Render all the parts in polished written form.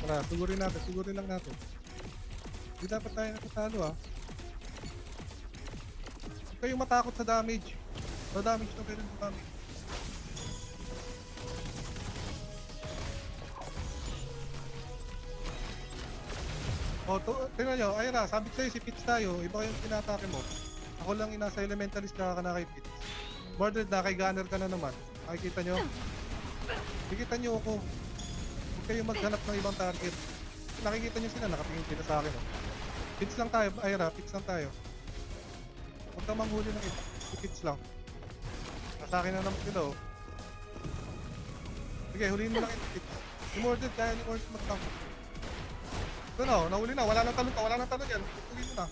Tara, sugurin lang natin. Hindi dapat tayo natatalo ah. Huwag kayong matakot sa damage. Sa damage na meron sa damage. O, tingnan nyo, ayun na, sabi ko sa'yo, si Pitts tayo, iba yung tinatake mo. Ako lang yung nasa elementalist ka na kay Pitts. Mordred na, kay Gunner ka na naman. Nakikita nyo? Nakikita nyo ako. Huwag kayong maghanap ng ibang target. Nakikita nyo sila, nakatingin sila sa akin. Oh. Pitts lang tayo, Ayra, Pitts lang tayo. Huwag kang manghuli ng iba, si Pitts lang. Nasa akin na naman sila oh. Sige, huliin mo lang yung Pitts. Si Mordred, kaya ni Mordred mag-tank. Ito na, nahuli na, wala nang talon yan. Huliin mo na.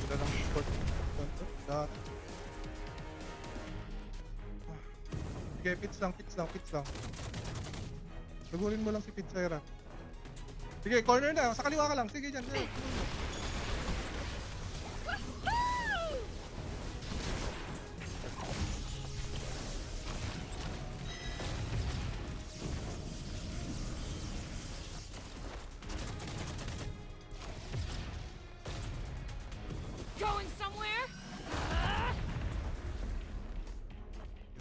Wala nang support. Sige, Pitts lang. Tagulin mo lang si Pitts, Ayra. Sige, corner na. Sa kaliwa ka lang. Sige, dyan. Going somewhere?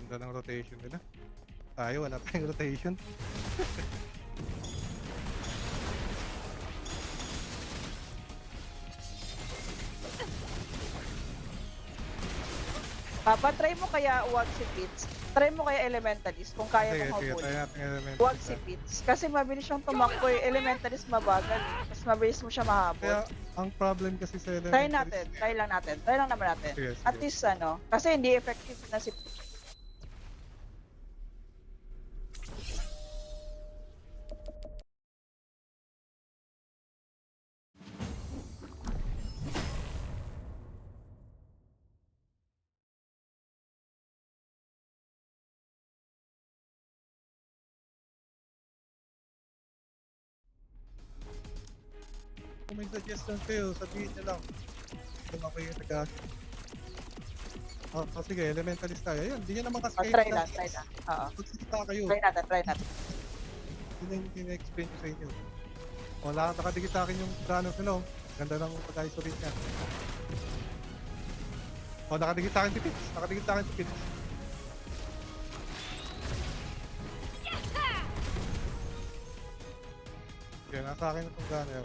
Ganda ng rotation nila. Tayo, wala tayong rotation. Papa, try mo kaya wag si Pitts. Try mo kaya Elementalist kung kaya Sige, mong sige, habulin. tayo natin element. Wag si Pitts. Kasi mabilis siyang tumakbo eh. Elementalist mabagal. Mas mabilis mo siya mahabol. Kaya, ang problem kasi sa element. Try natin. Try lang naman natin. Sige, sige. At least ano, kasi hindi effective na si Pitts. Kung may suggestion kayo, sabihin nyo lang. Kung ako yung nag sige, elementalist tayo. Ayun, hindi nyo naman kasi Try lang. Oo. Magsisita kayo. Try natin. Yun yung tina-explain ko sa inyo. Wala, nakadikit sa akin yung ganos nila oh. Ganda ng pag-isolate niya. Nakadikit sa akin si Pitts. Yan, nasa akin itong gunner.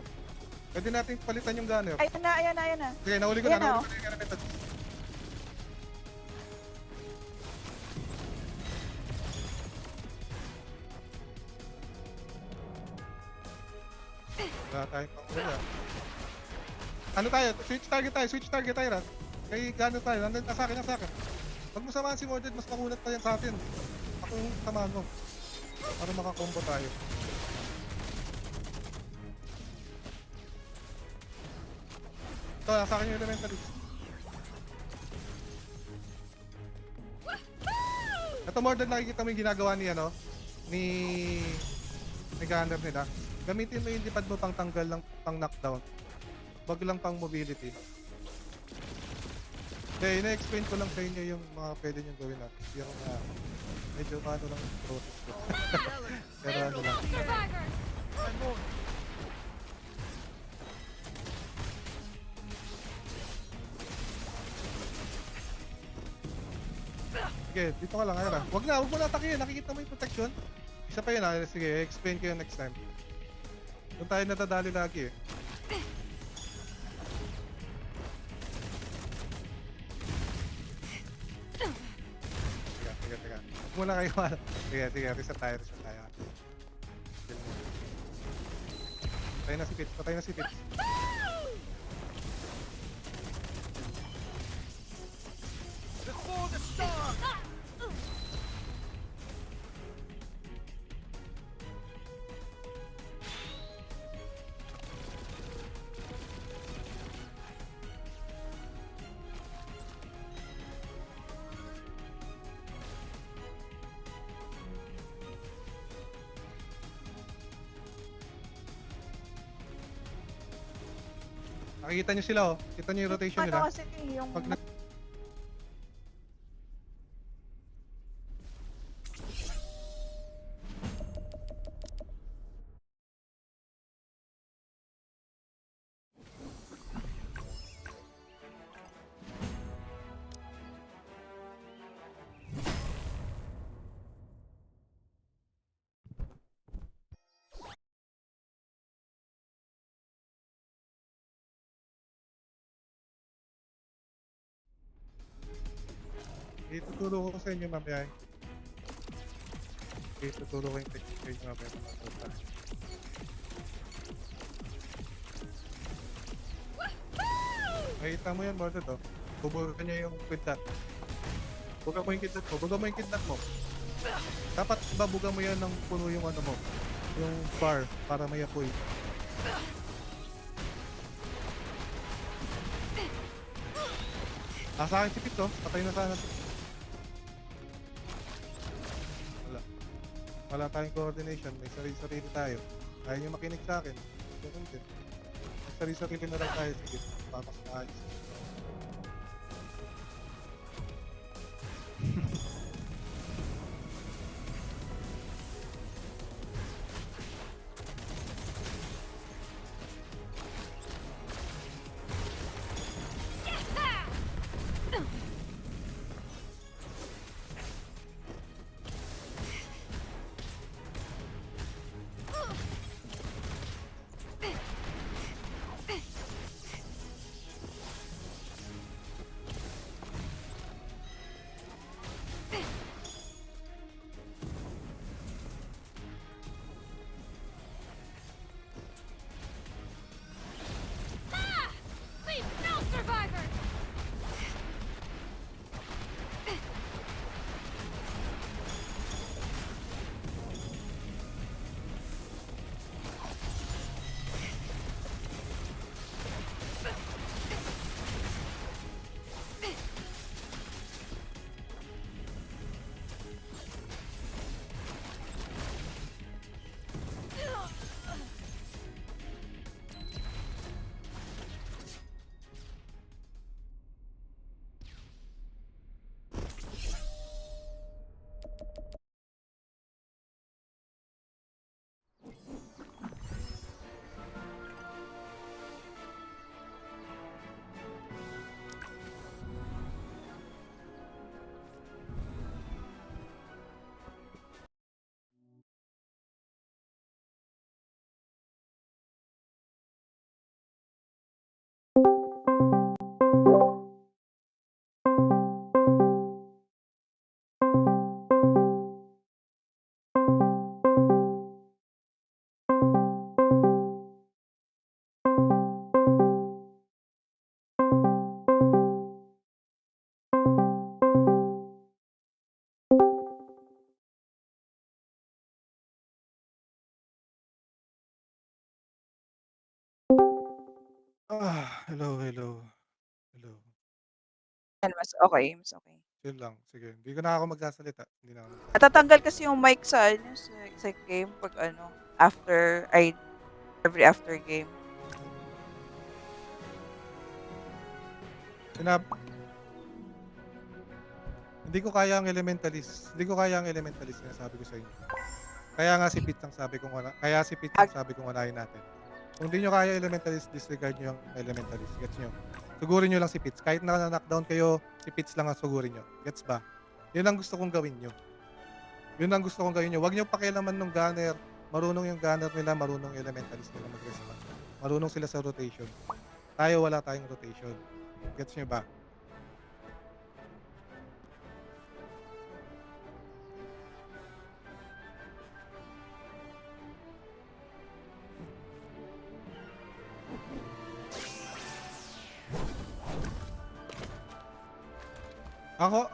Pwede natin palitan yung gunner. Ayan na. Sige, nahuli ko Ayan na na, yung elemental. Wala tayong panghuli ah. Ano tayo? Switch target tayo, Rat. Kay gunner tayo, nasa akin. Pag mo samahan si Mordred, mas makunat pa yan sa atin. Ako yung samahan mo. Para makakombo tayo. Ito, nasa akin yung elementalist. Ito Mordred, nakikita mo yung ginagawa ni ni gunner nila. Gamitin mo yung dipad mo pang tanggal ng pang knockdown. Wag lang pang mobility. Okay, ina-explain ko lang sa inyo yung mga pwede nyo gawin natin. Yung medyo paano lang yung process ko. Pero ano lang. Survivors! Sige, dito ka lang, Ayra. Wag mo na atakihin. Nakikita mo yung protection. Isa pa yun Sige, explain ko yun next time. Doon tayo natadali lagi eh. Teka. Huwag muna kayo. Sige, reset tayo. Patay na si Pitts. Before the storm! Nakikita nyo sila oh. Kita nyo yung rotation Ano nila. kasi yung Pag Ituturo ko sa inyo mamaya. Ituturo ko yung technique sa inyo mamaya mga total. Makita mo yan, Mordred, oh. Bubugan niya yung kidnap. Buga mo yung kidnap mo. Buga mo yung kidnap mo. Dapat babuga mo yan ng puno yung ano mo. Yung bar para may apoy. Sa akin si Pete, oh. Patay na sana. Wala. Wala tayong coordination. May sarili-sarili tayo. Ayaw nyo makinig sa akin. Ganun din. May sarili-sarili na lang tayo. Sige, papas na ayos. Leave no survivors! Hello, hello. Hello. Yan, mas okay, mas okay. Yun lang. Sige. Hindi ko na ako magsasalita. Hindi na ako magsasalita. Natatanggal kasi yung mic sa ano, sa game pag ano, every after game. Hindi ko kaya ang elementalist. Hindi ko kaya ang elementalist na sabi ko sa inyo. Kaya nga si Pete ang sabi kong kaya si Pete ang sabi kong unahin natin. Kung hindi nyo kaya elementalist, disregard nyo yung elementalist. Gets nyo? Sugurin nyo lang si Pete. Kahit na-knockdown kayo, si Pete lang ang sugurin nyo. Gets ba? Yun ang gusto kong gawin nyo. Yun ang gusto kong gawin nyo. Huwag nyo pakialaman ng gunner. Marunong yung gunner nila, marunong yung elementalist nila mag-respond. Marunong sila sa rotation. Tayo wala tayong rotation. Gets nyo ba? Ako,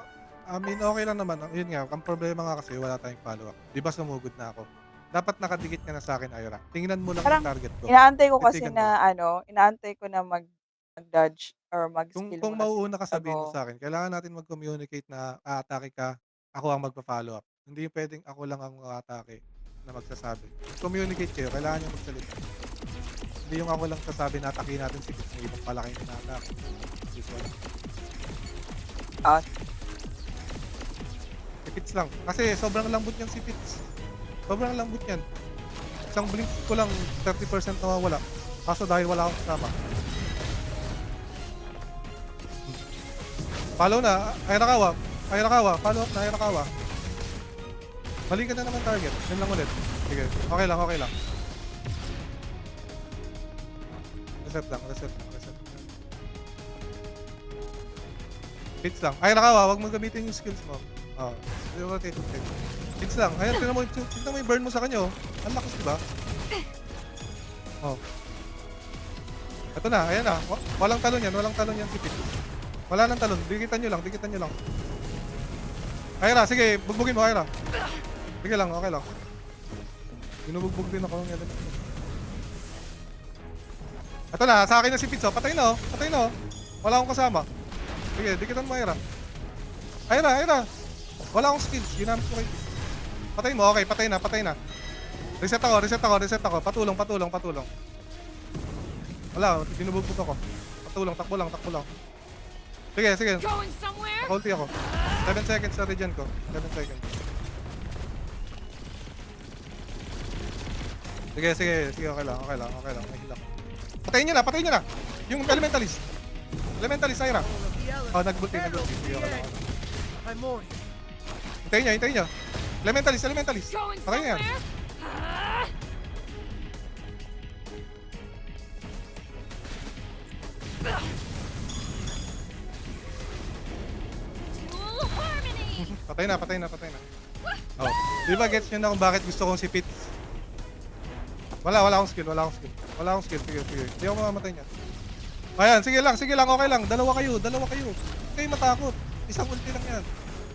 okay lang naman. Yun nga, ang problema nga kasi wala tayong follow-up. Di ba sumugod na ako? Dapat nakadikit ka na sa akin, Ira. Tingnan mo lang Parang yung target ko. Inaantay ko kasi Titigan na ano, inaantay ko na mag-dodge or mag-skill Kung muna mauuna ka sabihin mo bago. sa akin, kailangan natin mag-communicate na aatake ka, ako ang magpa-follow up. Hindi yung pwedeng ako lang ang aatake na magsasabi. Communicate kayo, kailangan nyo magsalita. Hindi yung ako lang sasabi na atake natin si Pits, may ibang palaki na atake. Usual. Si Pits lang. Kasi sobrang lambot yan si Pits. Sobrang lambot yan. Isang blink ko lang 30% nawawala. Kaso dahil wala akong kasama. Follow na, Ayarakawa, follow up na Ayarakawa. Mali ka na naman target, yun lang ulit. Sige, okay lang. Reset lang. Hits lang. Ay, nakawa. Huwag mo gamitin yung skills mo. Rotate. Hits lang. Ayan, tignan mo yung burn mo sa kanya, oh. Ang lakas, diba? Oh. Ito na, ayan na. Walang talon yan si Pit. Wala nang talon. Dikitan nyo lang. Ayra, sige, bugbugin mo, Ayra. Sige lang, okay lang. Binubugbog din ako ng element. Ito na, sa akin na si Pit, oh. Patay na, oh. Wala akong kasama. Sige, dikitan mo, Ayra. Ayra. Wala akong skills. Ginamit ko kay Pit. Patayin mo, okay, patay na. Reset ako. Patulong. Wala, binubugbog ako. Takbo lang. Sige. Going somewhere? Naka-ulti ako. 7 seconds sa regen ko. 7 seconds. Sige, okay lang. May heal ako. Patayin nyo na. Yung elementalist. Ayra. Oh, nag-ulti. Sige, okay lang. I'm on. Hintayin nyo. Elementalist. Going Patayin nyo yan. somewhere? Dual harmony. Patay na. Oh. Di ba gets nyo na kung bakit gusto kong si Pit? Wala akong skill. Sige. Hindi ako mamamatay niya. Ayan, sige lang, okay lang. Dalawa kayo. Huwag kayo matakot. Isang ulti lang yan.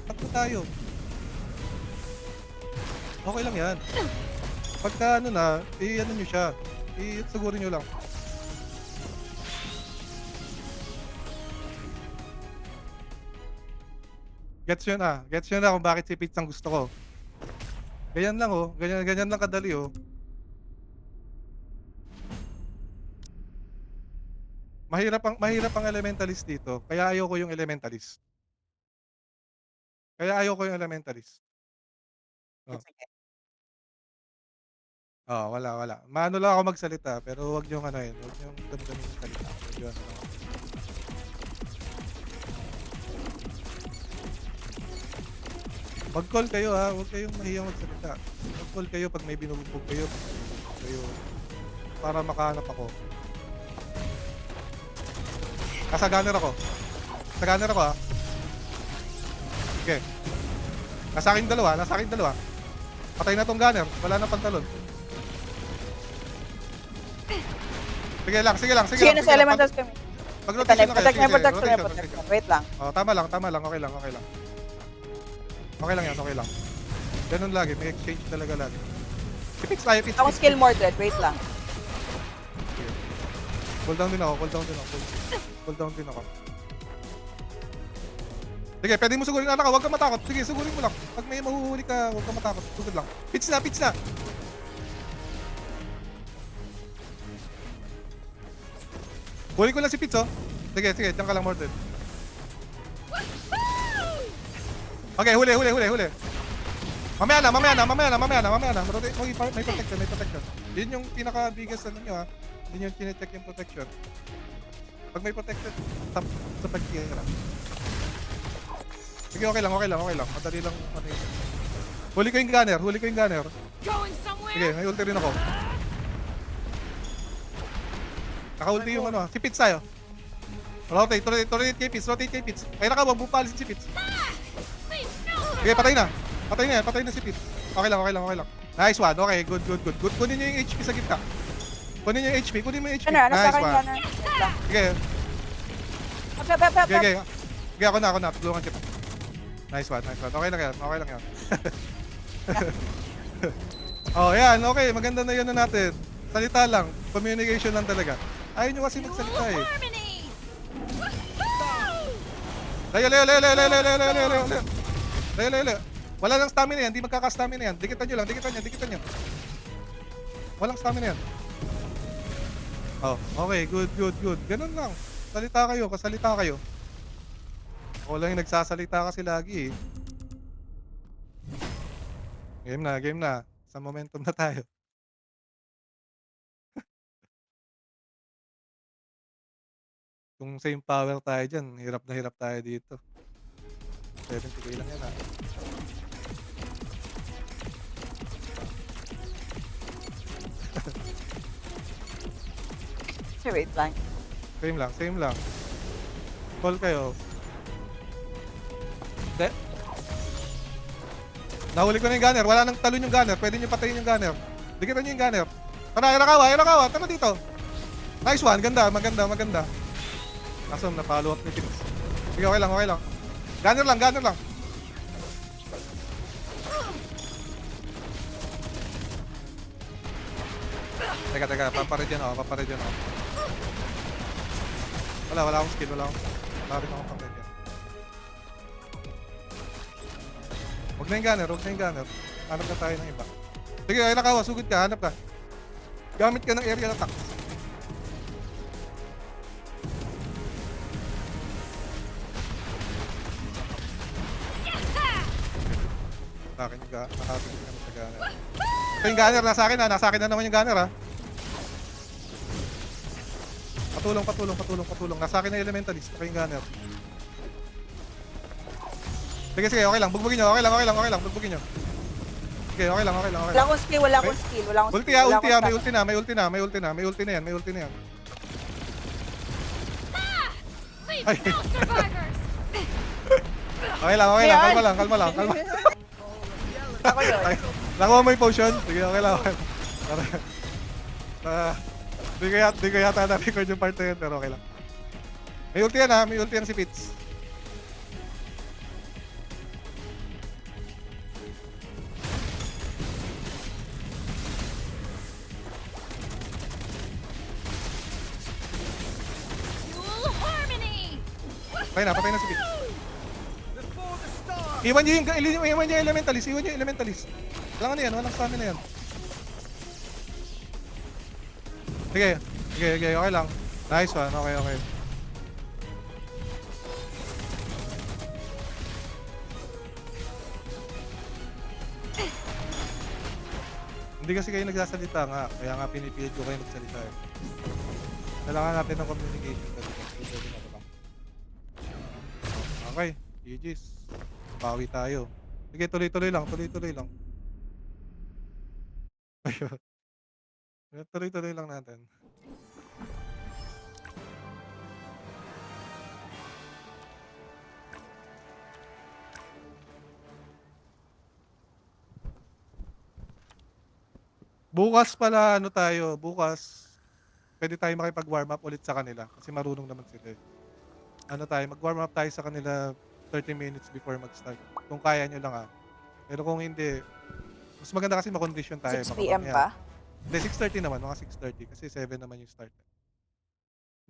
Takbo tayo. Okay lang yan. Pagka ano na, i-ano nyo siya. I-sugurin nyo lang. Gets nyo na kung bakit si Pit ang gusto ko. Ganyan lang oh. Ganyan lang kadali oh. Mahirap ang elementalist dito. Kaya ayoko yung elementalist. Wala. Maano lang ako magsalita pero wag niyo ano yun. Wag niyo damdamin yung salita. Medyo ano lang ako. Mag-call kayo ha. Huwag kayong mahiyang magsalita. Mag-call kayo pag may binubugbog kayo. Para makahanap ako. Gunner ako ha. Okay. Nasa akin dalawa. Patay na tong gunner. Wala na pantalon. Sige lang. Sige, nasa elementals kami. Pag-rotation na kayo. Sige, Protection. Wait lang. Oh, tama lang. Okay lang. Okay lang. Ganun lagi. May exchange talaga lagi. Pits. Ako skill Mordred. Wait lang. Cool down din ako. Sige, pwede mo sugurin anak ka. Huwag ka matakot. Sige, sugurin mo lang. Pag may mahuhuli ka, huwag ka matakot. Sugod lang. Pits na. Huli ko lang si Pits, oh. Sige. Diyan ka lang, Mordred. Okay, huli. Mamaya na. May protection. Yun yung pinaka-biggest ano nyo, ha. Hindi nyo tine-check yung protection. Pag may protection, sa pag-tira. Sige, okay lang. Madali lang. Huli ko yung gunner. Going somewhere? Sige, may ulti rin ako. Naka-ulti yung ano, si Pits tayo. Rotate kay Pits. Ay, wag mo palisin si Pits. Please, no. Sige, patay na si Pits. Okay lang. Nice one, okay, good. Kunin nyo yung HP sa gitna. Kunin mo yung HP. Nasa Nice akin one. Gunner. Wait lang. Sige, ako na. Tulungan kita. Nice one. Okay lang yan. Oh, yan. Okay, maganda na yun na natin. Salita lang. Communication lang talaga. Ayaw nyo kasi magsalita Dual eh. harmony. Layo. Wala lang stamina yan. Di magkaka-stamina yan. Dikitan nyo. Walang stamina yan. Oh, okay. Good. Ganun lang. Kasalita kayo. Ako lang yung nagsasalita kasi lagi eh. Game na. Sa momentum na tayo. Kung same power tayo dyan, hirap na hirap tayo dito. 70k lang yan ha. Wait lang. Same lang. Call kayo. Nahuli ko na yung gunner. Wala nang talon yung gunner. Pwede nyo patayin yung gunner. Dikitan nyo yung gunner. Tara, Irakawa. Tara dito. Nice one. Maganda. Kaso, na-follow up ni Pix. Sige, okay lang. Gunner lang. Teka. Papared yan ako. Wala akong skill. Wala rin akong papared yan. Huwag na yung gunner. Hanap na tayo ng iba. Sige, Irakawa. Sugod ka. Hanap ka. Gamit ka ng aerial attack. Sa akin yung nakapin ka sa gunner. Ito yung gunner, nasa akin na naman yung gunner ha. Patulong. Nasa akin na elementalist, ito yung gunner. Sige, okay lang, bugbugin nyo, okay lang, bugbugin nyo. Sige, okay lang. Wala akong skill. Ulti may ulti na yan. Leave Ay. no survivors. Okay lang, kalma lang. Ako yun. Nakuha mo yung potion? Sige, okay lang. Di ko yata na-record yung part na yun, pero okay lang. May ulti yan si Fitz. Dual harmony. Patay na si Fitz. Before the stars. Iwan nyo yung elementalist. Walang stamina yan. Sige, okay lang. Nice one, okay. Hindi kasi kayo nagsasalita nga, kaya nga pinipilit ko kayo magsalita eh. Kailangan natin ng communication talaga. Okay, GG's. Bawi tayo. Sige, tuloy-tuloy lang. Ayun. Tuloy-tuloy lang natin. Bukas pala bukas pwede tayo makipag-warm up ulit sa kanila kasi marunong naman sila. Mag-warm up tayo sa kanila 30 minutes before mag-start. Kung kaya nyo lang Pero kung hindi, mas maganda kasi ma-condition tayo. 6 PM pa? Hindi, 6:30 naman. Mga 6:30 kasi 7 naman yung start.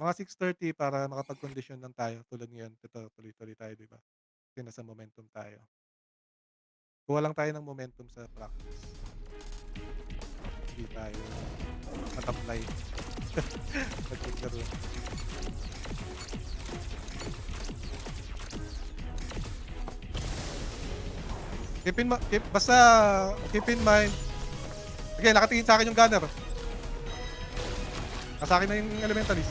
Mga 6:30 para makapag-condition lang tayo. Tulad ngayon, ito, tuloy-tuloy tayo, di ba? Kasi nasa momentum tayo. Kuha lang tayo ng momentum sa practice. Hindi tayo mataplay. Nagkagkaroon. Keep in mind. Sige, nakatingin sa akin yung gunner. Nasa akin na yung elementalist.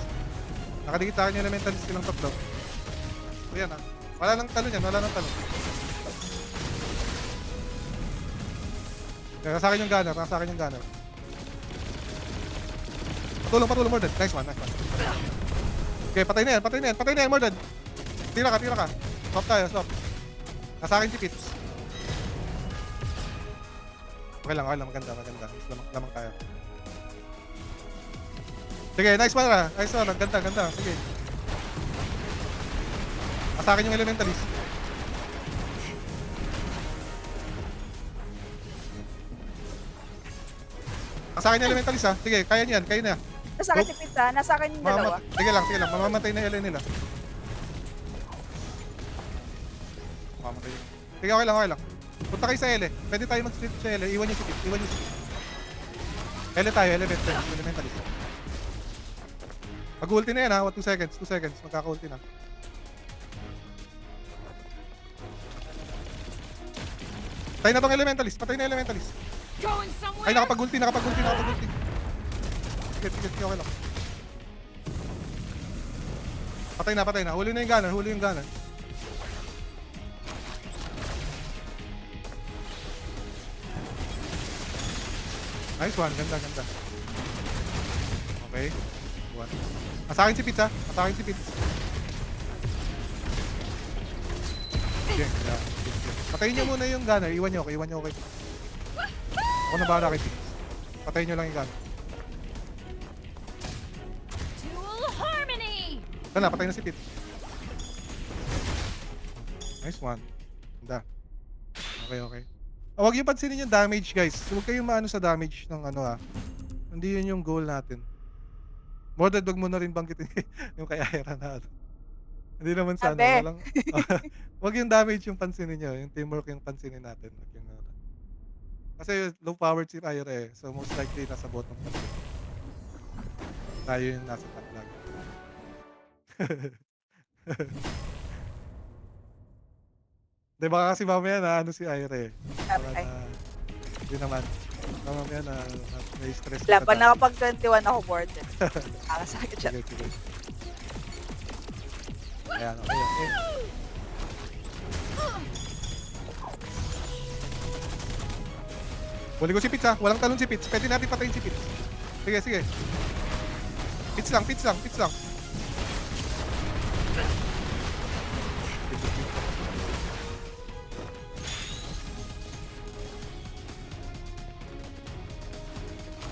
Nakadikit sa akin yung elementalist silang tatlo. So yan Wala nang talon yan, Nasa akin yung gunner, Patulong, Mordred. Nice one. Okay, patay na yan, Mordred. Tira ka. Swap. Nasa akin si Fitz. Okay lang, maganda. Lamang tayo. Sige, nice one. Ganda. Sige. Nasa akin yung elementalist. Nasa akin yung elementalist Sige, kaya niyan. Nasa akin si Pizza. Nasa akin yung dalawa. Sige lang. Mamamatay na yung ele nila. Mamamatay. Sige, okay lang. Punta kayo sa ele. Pwede tayo mag-split sa ele. Iwan yung si Pizza. Ele tayo, elementalist. Mag-ulti na yan 2 seconds. Magkaka-ulti na. Patay na tong elementalist. Going somewhere. Ay, nakapag-ulti. Sige, okay lang. Patay na. Huli yung gunner. Nice one, ganda. Okay. One. Nasa akin si Pizza. Okay, Patayin nyo muna yung gunner. Iwan nyo okay. Ako na bahala kay Pitts. Patayin nyo lang yung gunner. Dual harmony. Ito na, patay na si Pitts. Nice one. Ganda. Okay. Huwag yung pansinin yung damage, guys. Huwag kayong maano sa damage ng ano ha. Hindi yun yung goal natin. Mordred, wag mo na rin banggitin yung kay Ira na ano. Hindi naman sa ano, Abe. walang... Wag yung damage yung pansinin nyo. Yung teamwork yung pansinin natin. Wag yung, ano. Kasi low powered si Ira eh. So most likely nasa bottom pa. Tayo yung nasa top lagi. Di ba kasi mamaya na ano si Ira eh. Baka Ay. na... Hindi naman. Baka mamaya na may stress Wala, ka pag na. nakapag 21 ako board. Nakakasakit siya. Sige. Ayan, okay. Huli ko si Pitts ha. Walang talon si Pitts. Pwede natin patayin si Pitts. Sige. Pitts lang.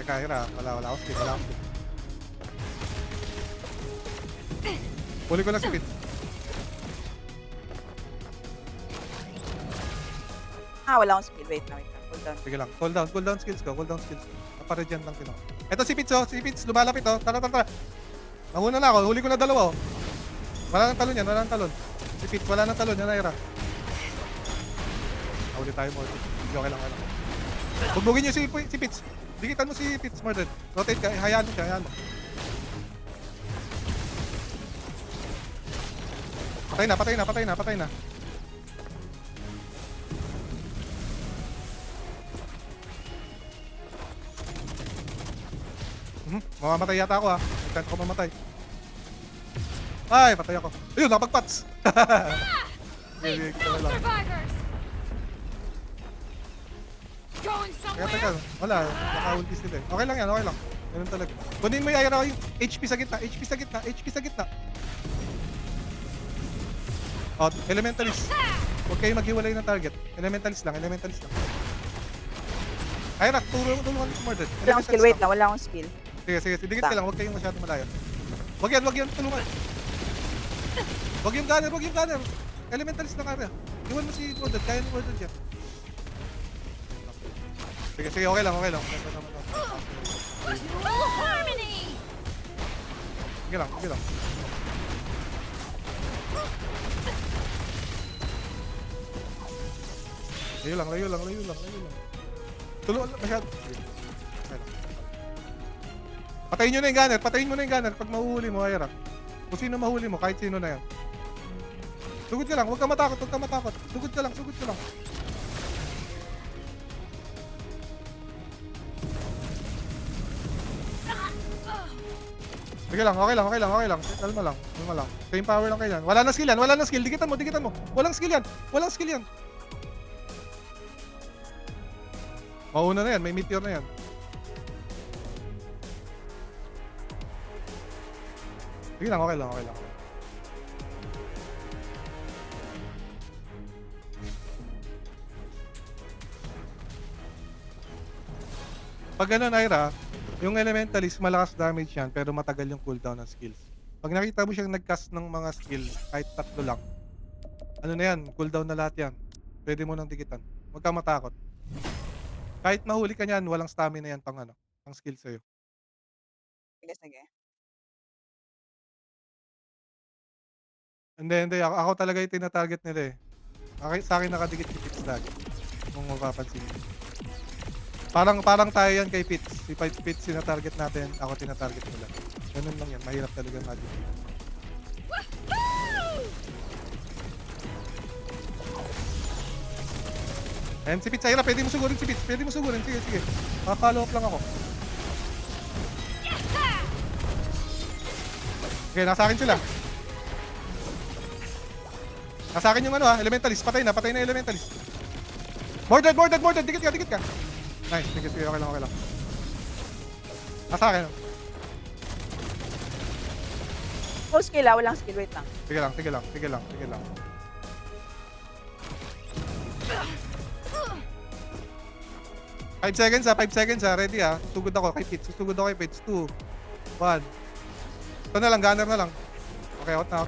Teka, Hira. Wala akong skip. Huli ko lang si Pitts. Wala akong skill. Wait. Hold down. Sige lang. Cool down skills ko. Naparegen lang din ako. Eto si Pitts oh. Si Pitts lumalapit oh. Tara. Nanguna na ako. Huli ko na dalawa oh. Wala nang talon yan. Si Pitts wala nang talon yan, Ira. Huli tayo mo. Okay lang. Bugbugin niyo si Pitts. Dikitan mo si Pitts, Mordred. Rotate ka. Hayaan mo. Patay na. Mamamatay yata ako ha. Nagkant ko mamatay. Ay, patay ako. Ayun, nakapag-pats. Leave no survivors. Going Teka. somewhere. Wala. Naka-ulti sila eh. Okay lang yan. Ganun talaga. Kunin mo yung Ira yung HP sa gitna. Oh, elementalist. Huwag kayo maghiwalay ng target. Elementalist lang. Ira, tulungan si Mordred. Wala akong skill. Wait lang. Wala akong skill. Sige. Dikit ka lang. Huwag kayong masyadong malayo. Huwag yan. Tulungan. Huwag yung gunner. Elementalist lang, Ira. Iwan mo si Mordred. Kaya ni Mordred yan. Sige. Okay lang. Dual harmony. Sige lang. Layo lang. Tulungan masyado. Sige. Okay lang. Patayin mo na yung gunner pag mahuhuli mo, Ira. Kung sino mahuli mo, kahit sino na yan. Sugod ka lang, huwag ka matakot. Sugod ka lang. Sige lang, okay lang. Kalma lang. Same power lang kayo yan. Wala na skill. Dikitan mo. Walang skill yan. Mauna na yan, may meteor na yan. Sige lang, okay lang. Pag gano'n, Ira, yung elementalist, malakas damage yan, pero matagal yung cooldown ng skills. Pag nakita mo siyang nag-cast ng mga skill, kahit 3 lang, ano na yan, cooldown na lahat yan. Pwede mo nang dikitan. Huwag kang matakot. Kahit mahuli ka niyan, walang stamina yan pang skill sa'yo. Sige. Hindi. Ako talaga yung tina-target nila eh. Sa akin nakadikit si Pitts lagi. Kung mapapansin niyo. Parang tayo yan kay Pitts. Si Pitts tina-target natin, ako tina-target nila. Ganun lang yan. Mahirap talaga magic. Ayan si Pitts. Ira, pwede mo sugurin si Pitts. Sige. Follow up lang ako. Okay, nasa akin sila. Nasa akin yung elementalist. Patay na elementalist. Mordred. Dikit ka. Nice, sige. Okay lang. Nasa akin. Full skill walang skill. Wait lang. Sige lang. 5 seconds 5 seconds ready Susugod ako kay Pitch, 2, 1. Ito na lang, gunner na lang. Okay, out na.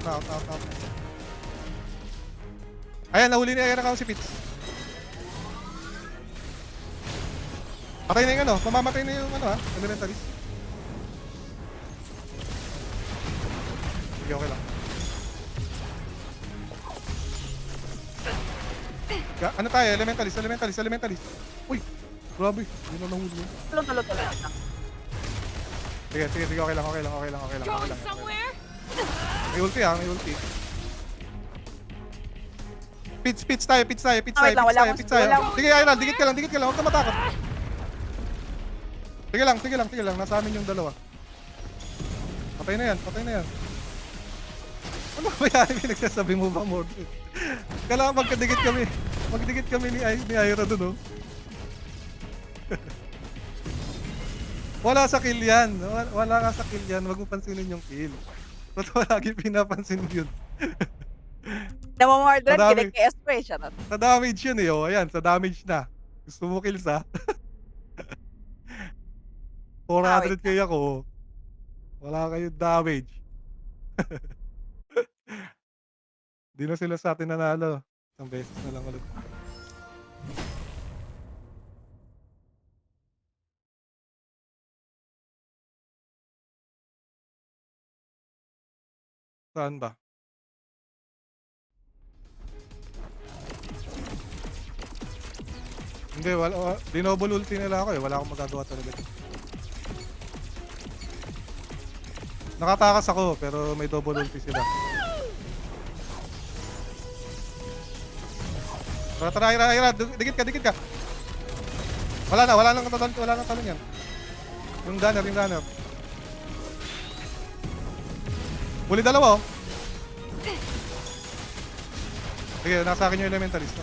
Ayan, nahuli ni Aira si Pitch. Patay na yung mamamatay na yung elementalist. Sige, okay lang. Ano tayo? Elementalist. Uy! Grabe, hindi na nahuli yun. Tulo. Sige, okay lang. Going somewhere? May ulti. Pitch tayo. Wait lang, wala akong- wala akong- Sige, Aira, dikit ka lang. Huwag ka matakot. Sige lang. Nasa amin yung dalawa. Patay na yan. Ano ba yan? Nagsasabi mo ba, Mordred? Kailangan magkadikit kami ni Aira dun, Wala sa kill yan. Wala ka sa kill yan. Huwag mo pansinin yung kill. Ba't mo lagi pinapansin mo yun? Namamordred, Madami. kilig kay Espre, charot. Sa damage yun Ayan, sa damage na. Gusto mo kills 400k ako. Wala kayong damage. Di na sila sa atin nanalo. Isang beses na lang ulit. Saan ba? Hindi, dinobble ulti nila ako Wala akong magagawa talaga. Nakatakas ako, pero may double ulti sila. Tara, Ira, dikit ka. Wala nang talon yan. Yung gunner. Huli dalawa, Sige, nasa akin yung elementalist.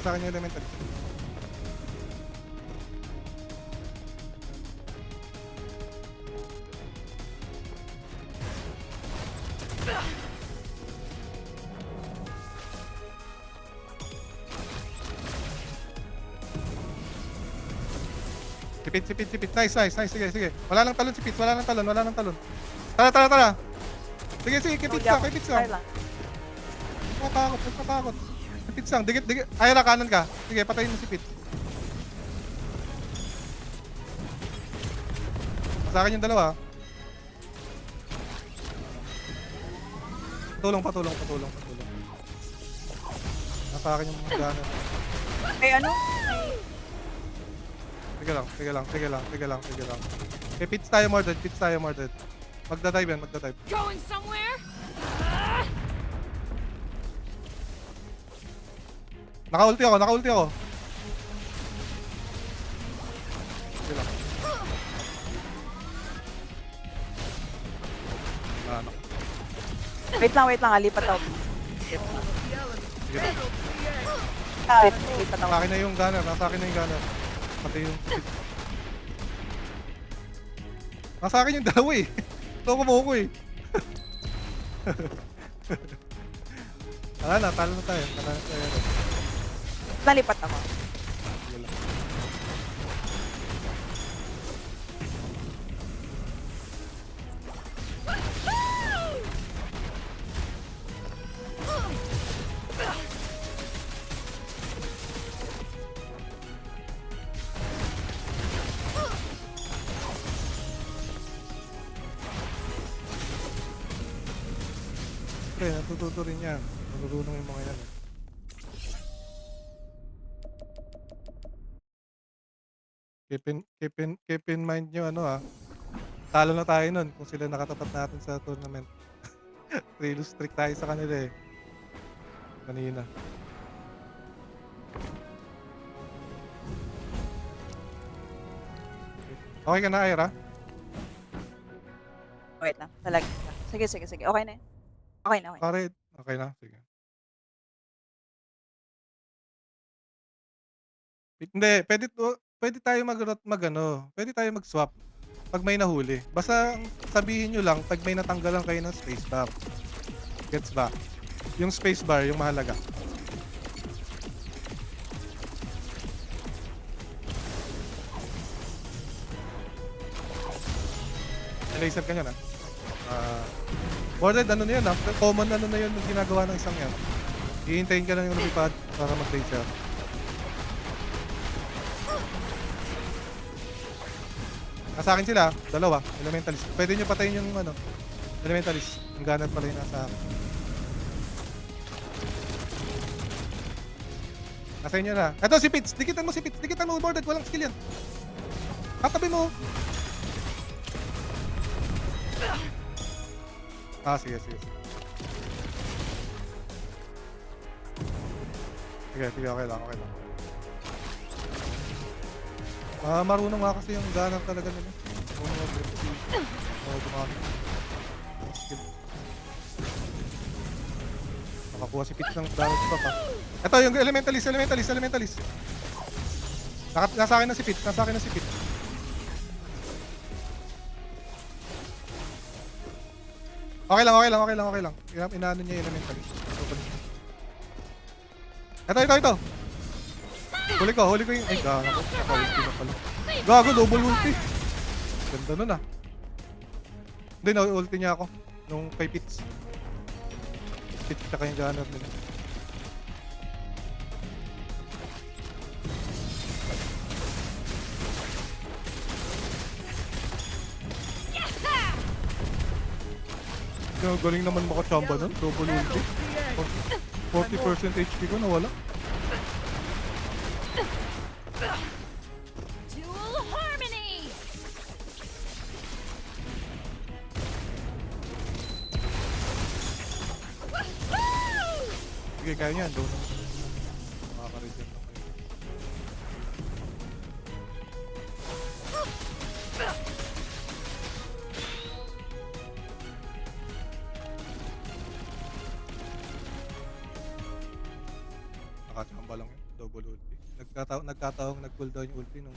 Sipit. Nice. Sige. Wala nang talon si Pitch. Wala nang talon. Tara. Sige, kipit ka. Try lang. Matakot. Pitch lang. Dikit. Aira, kanan ka. Sige, patayin mo si Pitch. Sa akin yung dalawa. Patulong. Nasa akin yung mga gunner. Sige lang. Okay, pitch tayo, Mordred. Magdadive yan. Going somewhere? Naka-ulti ako. Sige lang. Ano? Wait lang, lipat ako. Sige lang. Lipat ako. Nasa akin na yung gunner. Pati yung pitch. Nasa akin yung dalawa Loko mo ako Talo na tayo. Nalipat ako. Sige lang. Pre, natututo rin yan. Natutulong yung mga yan. Keep in mind nyo talo na tayo nun kung sila nakatapat natin sa tournament. 3-lose streak tayo sa kanila kanina. Okay ka na, Aira? Wait lang, talagin ka. Sige. Okay na. Okay na. Okay na? Sige. Hindi, pwede tayo pwede tayo mag-swap pag may nahuli. Basta sabihin nyo lang pag may natanggalan kayo ng spacebar. Gets ba? Yung spacebar, yung mahalaga. Laser ka niyan, Mordred, ano na yun, common ano na yun yung ginagawa ng isang yan. Hihintayin ka lang yung lumipad para mag-laser. Nasa akin sila, dalawa, elementalist. Pwede nyo patayin yung elementalist. Yung gunner pala yung nasa akin. Nasa inyo na. Eto si Pitts, dikitan mo si Pitts. Dikitan mo, Mordred, walang skill yan. Katabi mo. Sige. Sige, okay lang. Marunong nga kasi yung gunner talaga nila. Dumami. Skill. Nakakuha si Pitts ng damage pa. Ito yung elementalist. Nasa akin na si Pitts. Okay lang. Inaano niya yung elementalist. Ito. Huli ko yung... Ay, gago. Naka-ulti na pala. Gago, double ulti. Ganda nun Hindi, na-ulti niya ako. Nung kay Pitts. Pitts tsaka yung gunner nila. Galing naman makachamba nun. Double ulti. 40% HP ko nawala. Dual harmony. Sige, kaya niyan. Doon. Makaka-regen na kayo. Nakachamba lang yun. Double ulti. Nagkataong nag-cooldown yung ulti nung...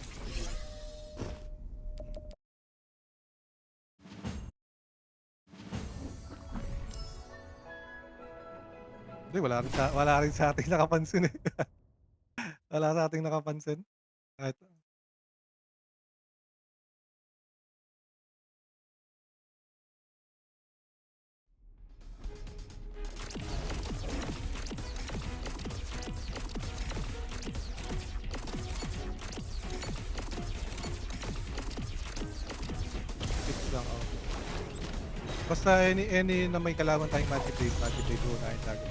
Hindi, wala rin sa ating nakapansin eh. Wala sa ating nakapansin. Kahit... lang ako. Basta any na may kalaban tayong magic blade unahin lagi.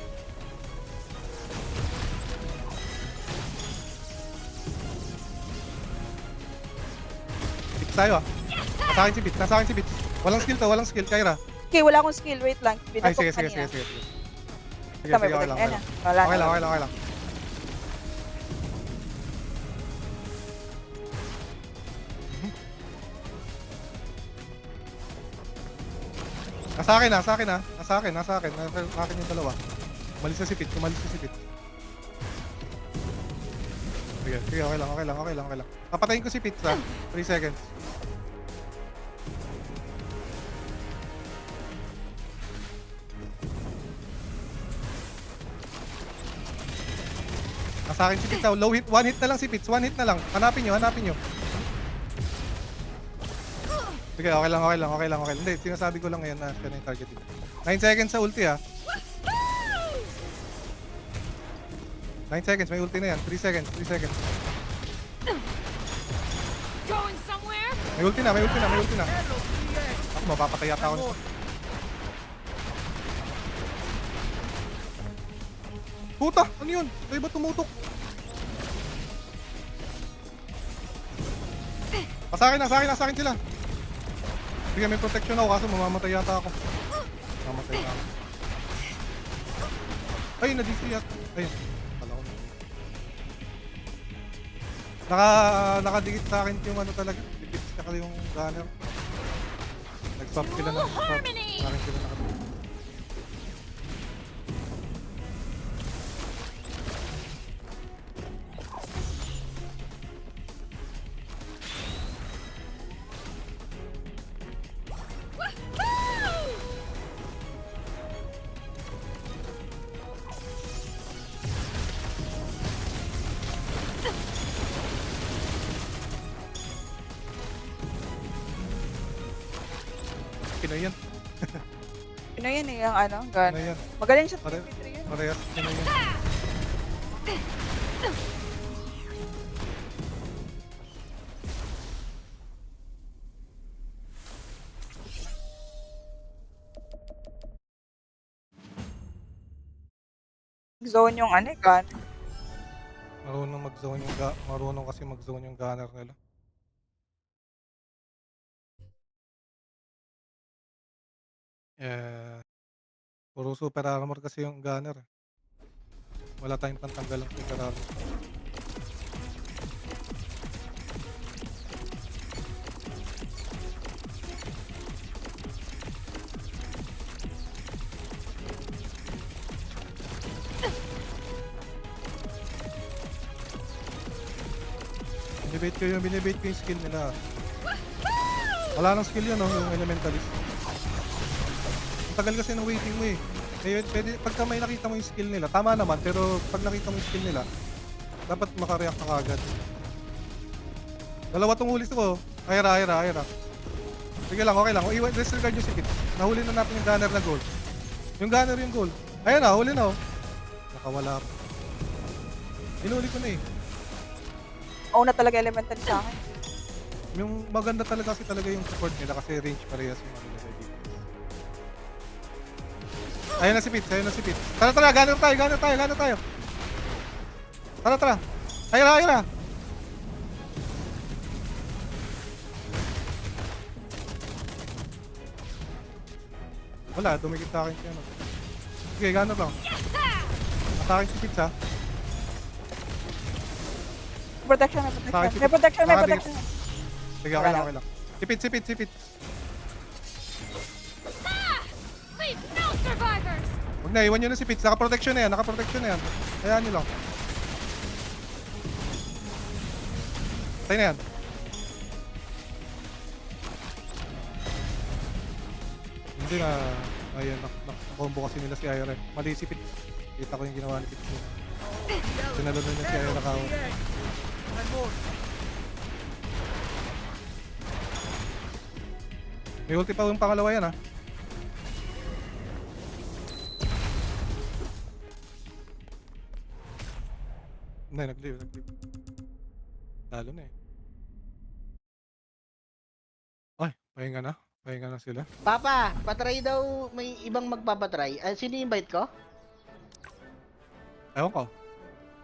Pitts tayo Nasa akin si Pitts. Walang skill, Kyra. Okay, wala akong skill. Wait lang. Ay, sige. Sige, Okay lang. Nasa akin. Nasa akin yung dalawa. Umalis na si Pitts. Sige, okay lang. Papatayin ko si Pitts 3 seconds. Nasa akin si Pitts. Low hit, 1 hit na lang si Pitts. 1 hit na lang. Hanapin nyo. Sige, okay lang. Hindi, sinasabi ko lang ngayon na siya na yung targeting. 9 seconds sa ulti 9 seconds, may ulti na yan. 3 seconds. Going somewhere? May ulti na. Ako, mapapatay yata ako nito. Puta! Ano yun? Ay, ba't tumutok? Nasa akin sila. Sige, may protection ako kaso mamamatay yata ako. Mamamatay na ako. Ay, na-DC yata. Ayun. Pala ko. Nakadikit sa akin yung talaga. Dikit saka yung gunner. Nag-swap sila ng swap. Parang sila nakadikit. Pinoy yan. Pinoy yan eh, yung ano, gun. Pinoy yan. Magaling siya sa Pare- MP3 yun. Parehas Pinoy yan. Zone yung ano, gun. Marunong kasi mag-zone yung gunner nila. Eh, puro super armor kasi yung gunner. Wala tayong pantanggal ng super armor. Binibait ko yung skill nila. Wala nang skill yun, no? Yung elementalist. Ang tagal kasi ng waiting mo eh. Pwede, pagka may nakita mo yung skill nila, tama naman, pero pag nakita mo yung skill nila, dapat makareact ka kagad. Dalawa tong hulis ko. Ayra. Sige lang, okay lang. Disregard nyo si Kit. Nahuli na natin yung gunner na goal. Yung gunner yung goal. Ayan na, huli na oh. Nakawala pa. Hinuli ko na eh. Una talaga elemental sa akin. Yung maganda talaga kasi talaga yung support nila kasi range parehas yung ano nila dito. Ayun na si Pete. Tara, gunner tayo. Tara. Ayun na. Wala, dumikit sa akin siya. No? Sige, gunner lang. Atake si Pete ha. Protection. Bakit? May protection. Sige, okay lang. Si Pete. Leave no survivors! Huwag na, iwan nyo na si Pete. Naka-protection na yan. Hayaan nyo lang. Tayo na yan. Hindi na. Ayan, nakombo kasi nila si Ira. Mali si Pete. Kita ko yung ginawa ni Pete. Sinalo na niya si Ira Kawa. And more. May ulti pa yung pangalawa yan ha. Hindi, nag-leave. Lalo na eh. Ay, pahinga na sila. Papa, patry daw, may ibang magpapatry. Sino invite ko? Ewan ko.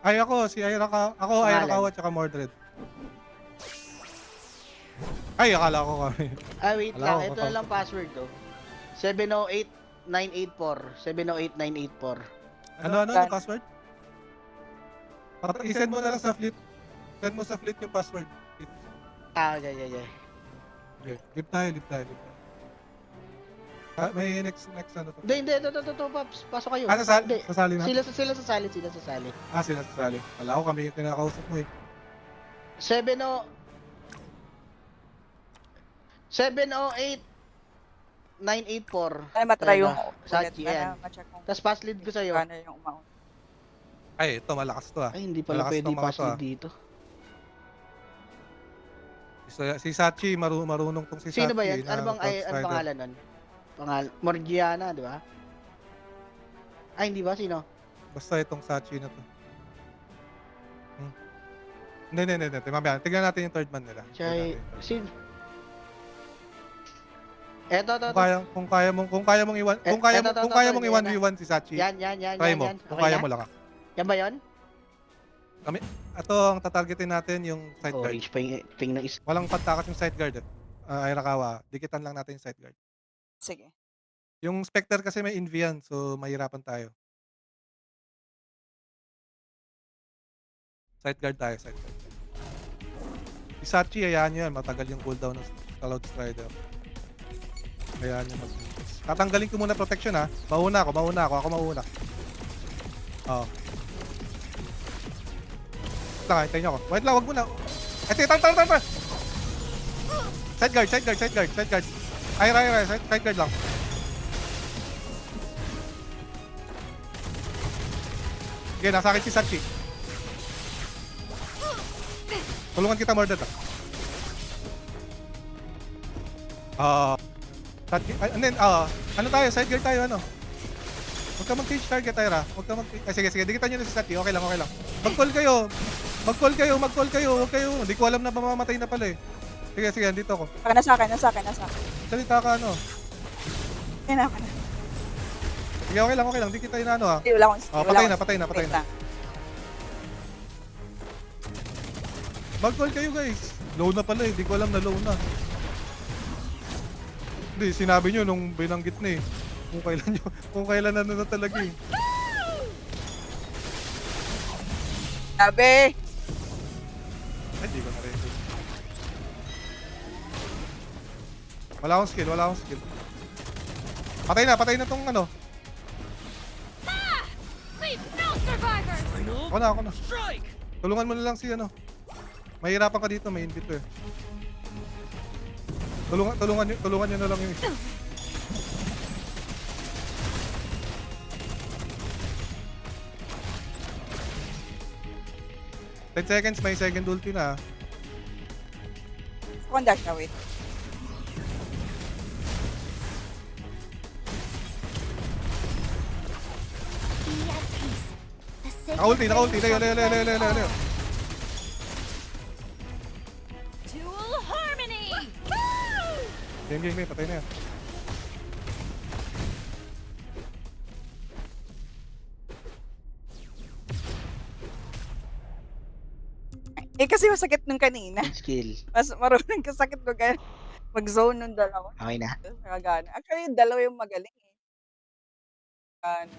Ay, ako, si Ira Kawa. Ako, Ira Pangalan? Kawa, tsaka Mordred. Ay, akala ko kami. Wait Wala lang. ako, Ito na lang password to. 708984. 708984. Ano, password? I-send mo na lang sa fleet. Send mo sa fleet yung password. Yeah. Okay. Live tayo. May next ano to? Hindi. Ito, Paps. Pasok kayo. Hindi. Sasali na? Sila sasali. Sila sasali. Wala ko kami yung kinakausap mo eh. 708984. Ay, matry yung Sachi, ulit. yan. Ma-check kung Tapos pass lead ko sa'yo. gano'n yung umaon. Ay, ito malakas to ah. Ay, hindi pala Malakas pwede tong mga pass to, lead dito. Si Sachi, marunong tong si Sachi. Sino ba yan? na Ano Outsider. pangalan nun? Morgiana, di ba? Ay, hindi ba? Sino? Basta itong Sachi na to. Hindi. Mamaya, tignan natin yung third man nila. Chay, Tignan natin. sin? Eto. Kung kaya mong iwan, kung kaya mong iwan v1 si Sachi. Yan. Try mo. Kung kaya mo lang. Yan ba yun? Ito ang tatargetin natin yung side guard. Orange pa yung ping ng isa. Walang pantakas yung side guard. Ira Kawa, dikitan lang natin yung side guard. Sige. Yung Spectre kasi may envy yan, so mahirapan tayo. Side guard tayo. Si Sachi, hayaan nyo yan. Matagal yung cooldown ng Cloud Strider. Hayaan nyo mag-focus. Tatanggalin ko muna protection ha. Mauna ako. Ako mauna. Oo. Hintayin nyo ako. Wait lang, wag muna. Tar. Side guard. Ira. Side guard lang. Sige, nasa akin si Sachi. Tulungan kita, Mordred. And then, ano tayo, side guard tayo, ano? Huwag ka mag-change target, Tyra. Huwag ka sige, dikitan nyo na si Sati. Okay lang, okay lang. Mag-call kayo. Mag-call kayo, mag-call kayo. Huwag kayo. Hindi ko alam na mamamatay na pala eh. Sige, andito ako. Nasa akin. Salita ka, ano. Ayun na, ako na. Sige, okay lang. Di kita inaano, ha. Wala akong skill. Patay na. Wait lang. Mag-call kayo, guys. Low na pala eh. Di ko alam na low na. Hindi, sinabi nyo nung binanggit na eh. Kung kailan na talaga eh. Sabi! Ay, di ko na rin. Wala akong skill. Patay na tong ano. Leave no survivors! Ako na. Tulungan mo na lang si ano. Mahirapan ka dito, may invito eh. Tulungan nyo na lang yung isa. Ten seconds, may second ulti na. Ako ang dash na, wait. Be at peace. The sacred Naka-ulti. flame shall Layo. burn on. Dual harmony! Woo! Game. Patay na yan. Eh kasi masakit nung kanina. Skill. Mas marunong kasakit ko ganun. Mag-zone nung dalawa. Okay na. Nakagana. Actually, yung dalawa yung magaling eh. Ano.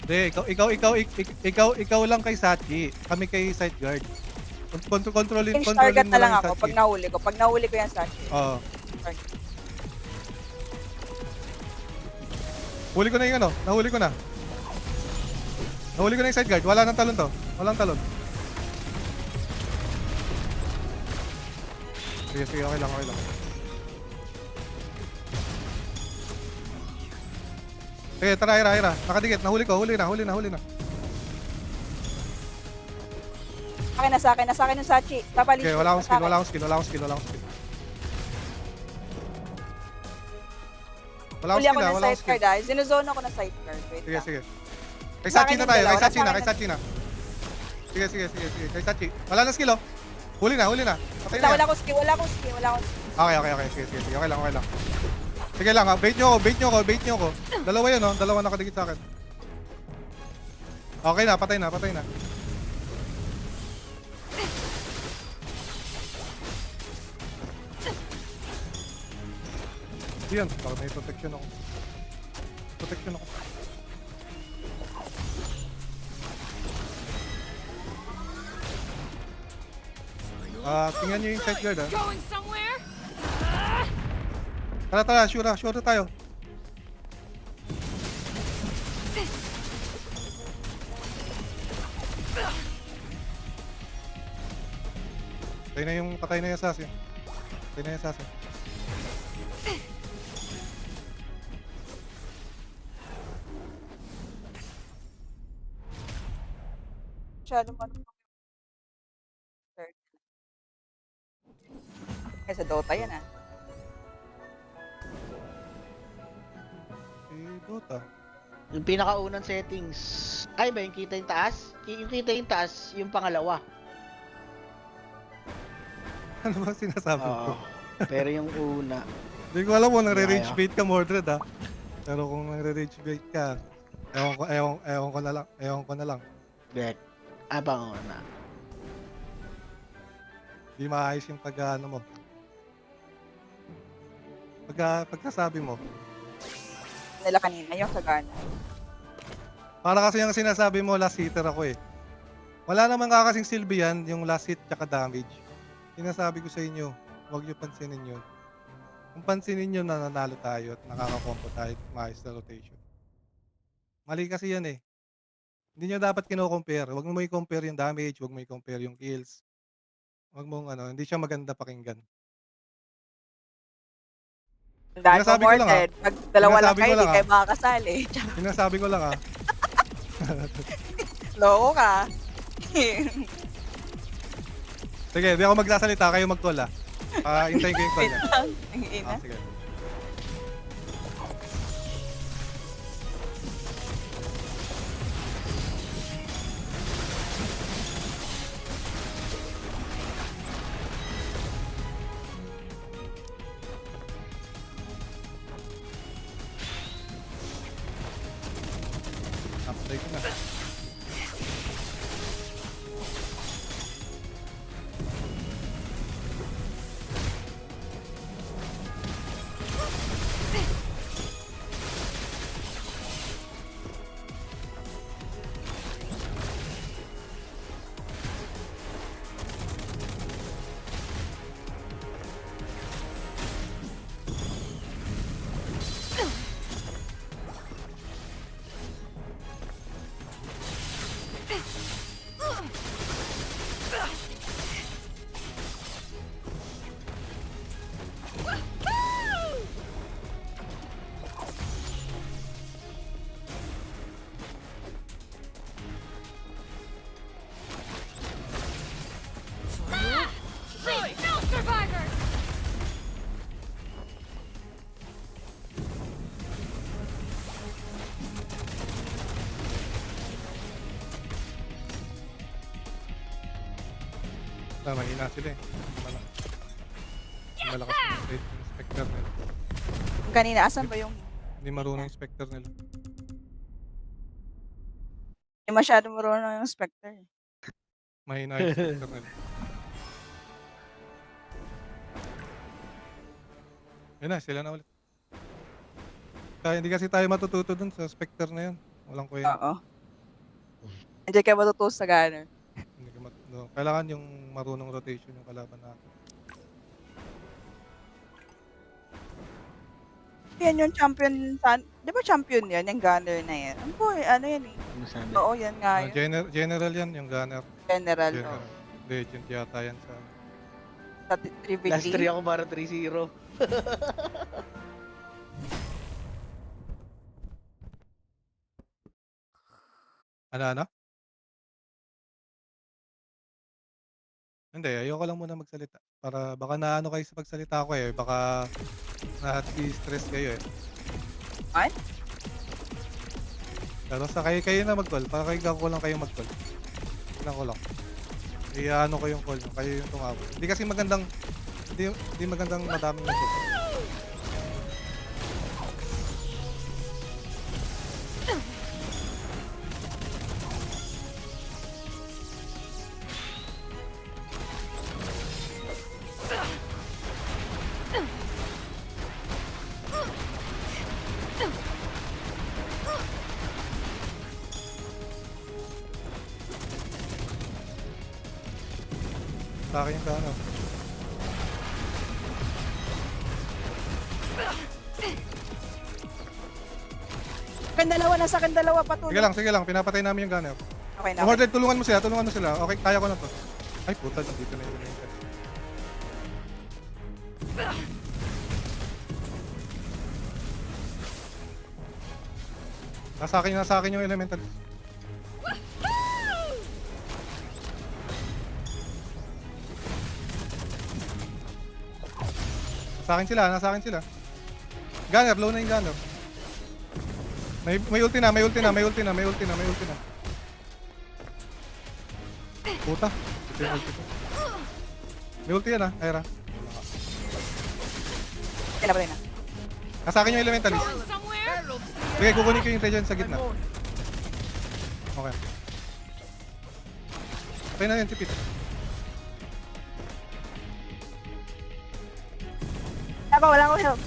Hindi, ikaw lang kay Sachi. Kami kay side guard. Controlin Change target mo na lang yung ako Sachi. pag nahuli ko. Pag nahuli ko yan sa akin. Oo. Huli ko na yung ano. Nahuli ko na yung side guard. Wala nang talon to. Walang talon. Sige, okay lang. Sige, tara, Ira. Nakadikit. Huli na. Sa akin yung Sachi. Papalis. Okay, wala akong skill. Huli ako ng side card ah. Sinuzone ako ng side card. Wait lang. Sige. Kay Sa Sachi akin na yung tayo. dalawa. Kay Sachi Sa akin na. Sige. Kay Sachi. Wala na skill, oh. Huli na. Patay na Wala yan. akong skill. Okay. Sige. Okay lang. Sige lang, ha. Bait nyo ako. Dalawa yun, oh. Dalawa nakadikit sa akin. Okay na, patay na. Yan, baka may protection ako. Tingnan nyo yung side guard, ha. Going somewhere? Tara, sure na tayo. Patay na yung assassin. Masyado marunong. Sa Dota yan ah. Dota. Yung pinakaunang settings. Ay ba yung kita yung taas? Yung kita yung taas, yung pangalawa. Ano ba sinasabi ko? Oo. Pero yung una. Hindi ko alam kung nagre-rage bait ka, Mordred, ha. Pero kung nagre-rage bait ka, ewan ko na lang. Bet. Panguna. Di maayos yung pagkaano mo. Pagkasabi mo. Nila kanina yung sagana. Para kasi yung sinasabi mo, last hitter ako eh. Wala namang kakasing silbi yan, yung last hit tsaka damage. Sinasabi ko sa inyo, huwag nyo pansinin yun. Kung pansinin nyo, nananalo tayo at nakaka-combo tayo at maayos na rotation. Mali kasi yan eh. Hindi nyo dapat kino-compare. Huwag mo i-compare yung damage, huwag mo i-compare yung kills. Huwag mong hindi siya maganda pakinggan. Tandaan mo, Sinasabi ko lang, Mordred. Pag dalawa lang Sinasabi ko kayo, lang, di kayo makakasali. Sinasabi ko lang Loko ka. Sige, di ako magsasalita, kayo mag-call hintayin ko yung call Wait niya. lang. Ang ina. Sige. Apply ko na. Leave no survivors! Mahina sila eh. Malakas yung inspector nila. Kanina, asan ba yung... Hindi marunong yung inspector nila. Hindi masyado marunong yung Spectre. Mahina yung inspector nila. Yun na, sila na ulit. Kaya hindi kasi tayo matututo dun sa specter na yun. Walang kuya. Oo. Hindi kayo matutuwa sa Gunner. Hindi ka no. Kailangan yung marunong rotation yung kalaban natin. Yan yung champion sa... Di ba champion yan? Yung Gunner na yan. Ano po ano yan eh? Ano sabi? Oo, yan nga yun. General yan, yung gunner. General. General. Oh. Legend yata yan sa... Sa 3v3. Last 3 ako para 3-0. Ano? Hindi, ayoko lang muna magsalita. Para baka naano kayo sa pagsalita ko eh. Baka na-stress kayo eh. What? Pero sa kayo na mag-call. Para kayo ko lang kayo mag-call. Tingnan ko lang. Iano ko yung call nyo. Kayo yung tumawag. Hindi kasi magandang... Hindi magandang madaming nag-call. Sa akin yung ano. Sa akin dalawa patuloy. Sige lang. Pinapatay namin yung gunner. Okay na. Mordred, tulungan mo sila. Okay, kaya ko na to. Ay, puta. Nandito na yun. Nasa akin yung elemental. Nasa akin sila. Gunner, low na yung gunner. May ulti na. Puta. Ito yung ulti ko. May ulti yan Aira. Pinapatay na. Nasa akin yung elementalist. Going somewhere? Sige, kukunin ko yung regen sa gitna. Okay. Okay na yun, tipid. Wala akong help.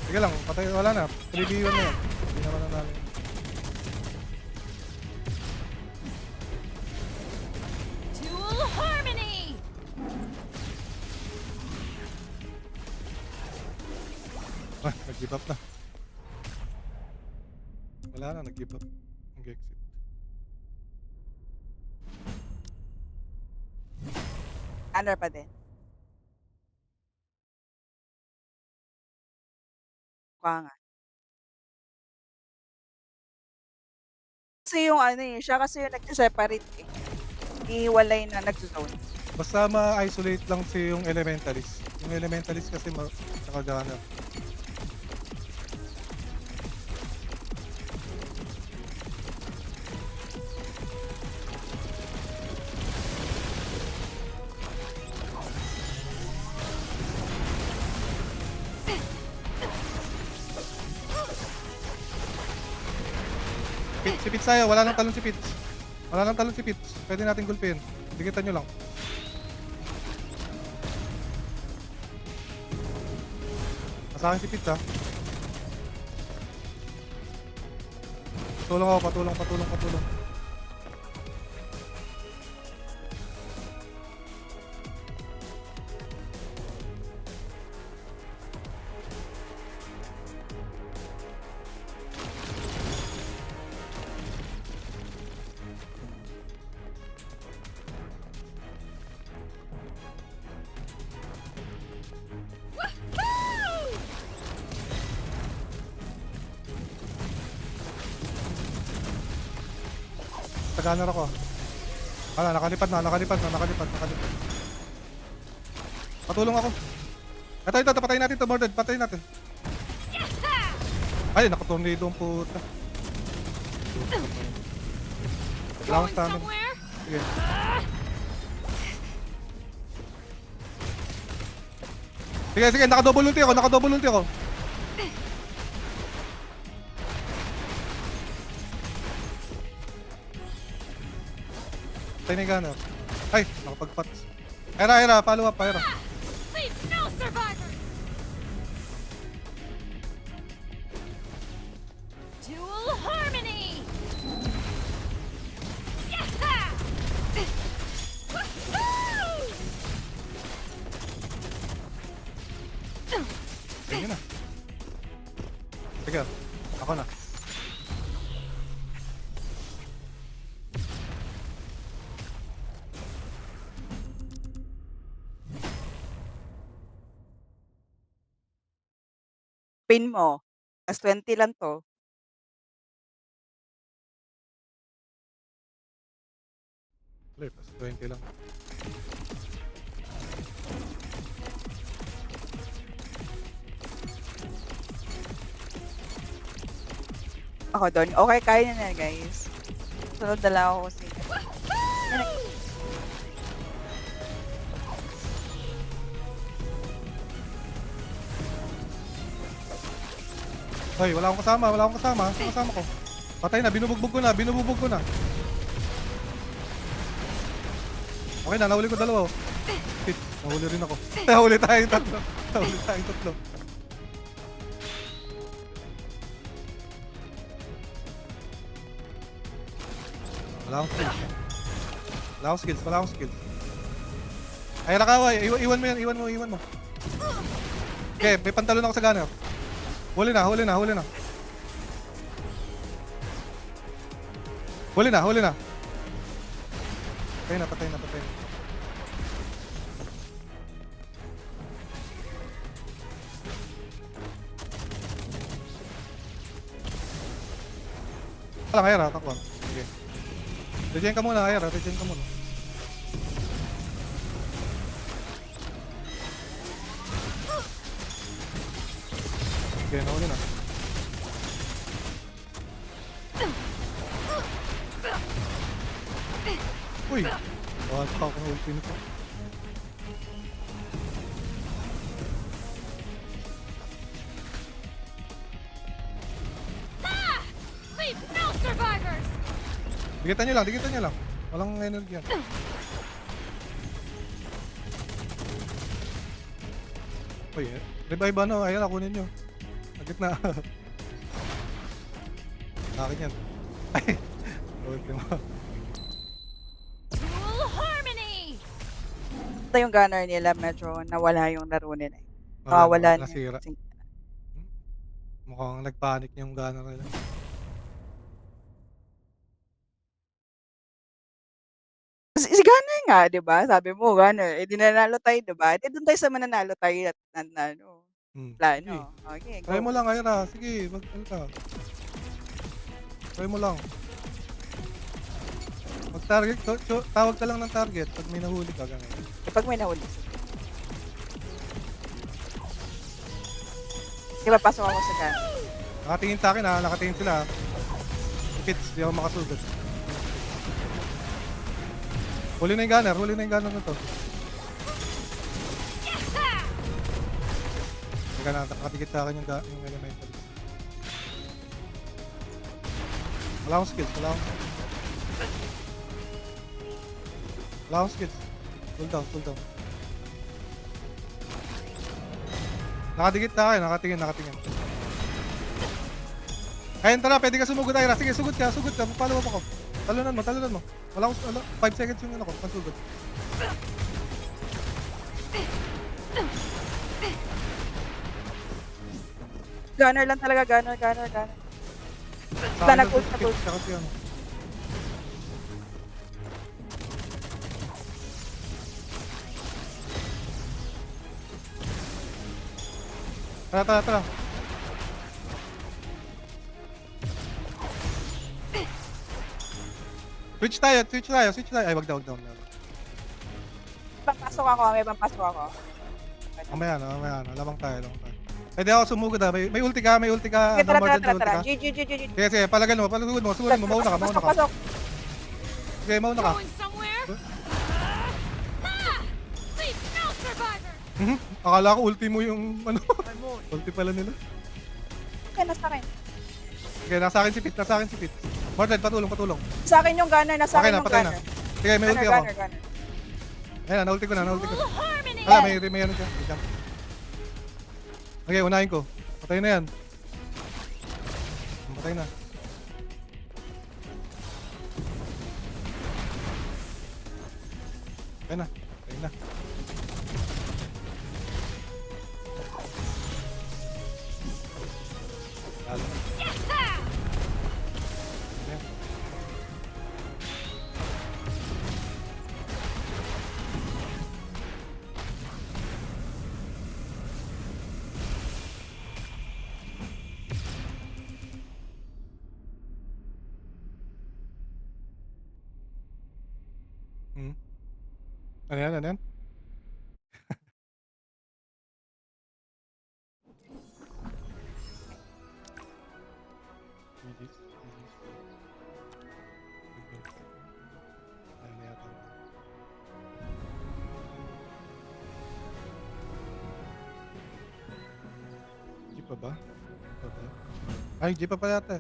Sige lang, patay, wala na. 3v1 na yun. Hindi naman na namin. Dual harmony! Nag-give up na. Wala na, nag-give up. Nag-exit. Gunner pa din. Mukha nga. Kasi yung ano, eh, siya kasi yung nagse-separate, eh. Inihiwalay na nagzo-zone. Basta ma-isolate lang si yung elementalist. Yung elementalist kasi tsaka gunner. Si Pitts tayo, wala nang talon si Pitts. Wala nang talon si Pitts. Pwede natin gulpin. Dikitan nyo lang. Sa akin si Pitts ha. Patulong ako, patulong. Taganner ako. Wala, nakalipad. Patulong ako. Ito, patayin natin to, Mordred. Patayin natin. Ay, nakatornado ang puta. Wala akong Going stamina. somewhere? Sige. Sige, naka-double ulti ako. Patay na yung gunner. Ay, nakapag-pats. Hera, follow up, Hera. Leave no survivors! Dual harmony! Yeah! Woohoo! Sige na. Sige, ako na. Pin mo, tas 20 lang 'to. Wala, plus 20 lang. Ako dun, okey kaya niyo na guys. Sunod na lang ako kasi Hoy, wala akong kasama. Sino kasama ko? Patay na, binubugbog ko na. Okay na, nahuli ko dalawa. Shit, nahuli rin ako. Nahuli tayong tatlo. Wala akong skills. Ay, nakaway. Iwan mo yan, iwan mo. Okay, may pantalon ako sa gunner. Huli na. Huli na. Patay na. Wala, Hera, takbo. Sige. Regen ka muna. Okay, nahuli na. Uy! Bawal pa ako ng ulti nito. Ah! Leave no survivors! Dikitan nyo lang. Walang energy yan. Uy, revive ano? Ayan, kunin nyo. Agit na. Akin yan. Ay! Ulti mo. Dual harmony! ito yung gunner nila medyo nawala yung laro nila, eh. Nawawala na Nasira. yung Mukhang nagpanic yung gunner nila. si gunner nga 'di ba? Sabi mo gunner, eh, di nanalo tayo 'di ba? Eh, dun tayo sa mananalo tayo at ano Sige. Plano. Okay, go. Try mo lang, Ira. Sige, ano ka. Try mo lang. Mag-target, tawag ka lang ng target pag may nahuli ka, ganun. Kapag may nahuli. Di ba, pasok ako sa gun. Nakatingin sa akin ha, nakatingin sila. Pits, di ako makasugod. Huli na yung gunner na to. Teka na, nakatikit sa akin yung elemental. Wala akong skills. Hold down. Nakadikit na kayo, nakatingin. Ayun, tara, pwede ka sumugod, Ira. Sige, sugod ka. Follow up ako. Talunan mo. Wala akong 5 seconds yung ano ko, pansugod. Gunner lang talaga, gunner. Sa Basta akin, nag-ult. tsaka si ano. Tara. Switch tayo. Ay, wag daw. Pampasok ako, may pampasok ako. Mamaya na. Lamang tayo. Pwede ako sumugod ha. May ulti ka. Okay, No more than two ulti tara. ka. GG. Sige, palagan mo. Sugod mo. Mauna ka. Pasok. Sige, mauna ka. Going somewhere? Leave no survivor! Akala ko ulti mo yung ano. I'm on. Ulti pala nila. Okay, nasa akin. Sige, nasa akin si Pit. Mordred, patulong. Sa akin yung gunner, nasa Okay akin na, yung patay na. gunner. Sige, may ulti ako. Gunner. Ayan na, naulti ko na. Dual harmony! Wala, may ano siya. May jump. Okay, unahin ko. Patay na yan. Patay na. Patay na. Lalo. Ayan. Ano yan? Ayan na yata. Jeep pa ba? Ay, jeep pa pala yata.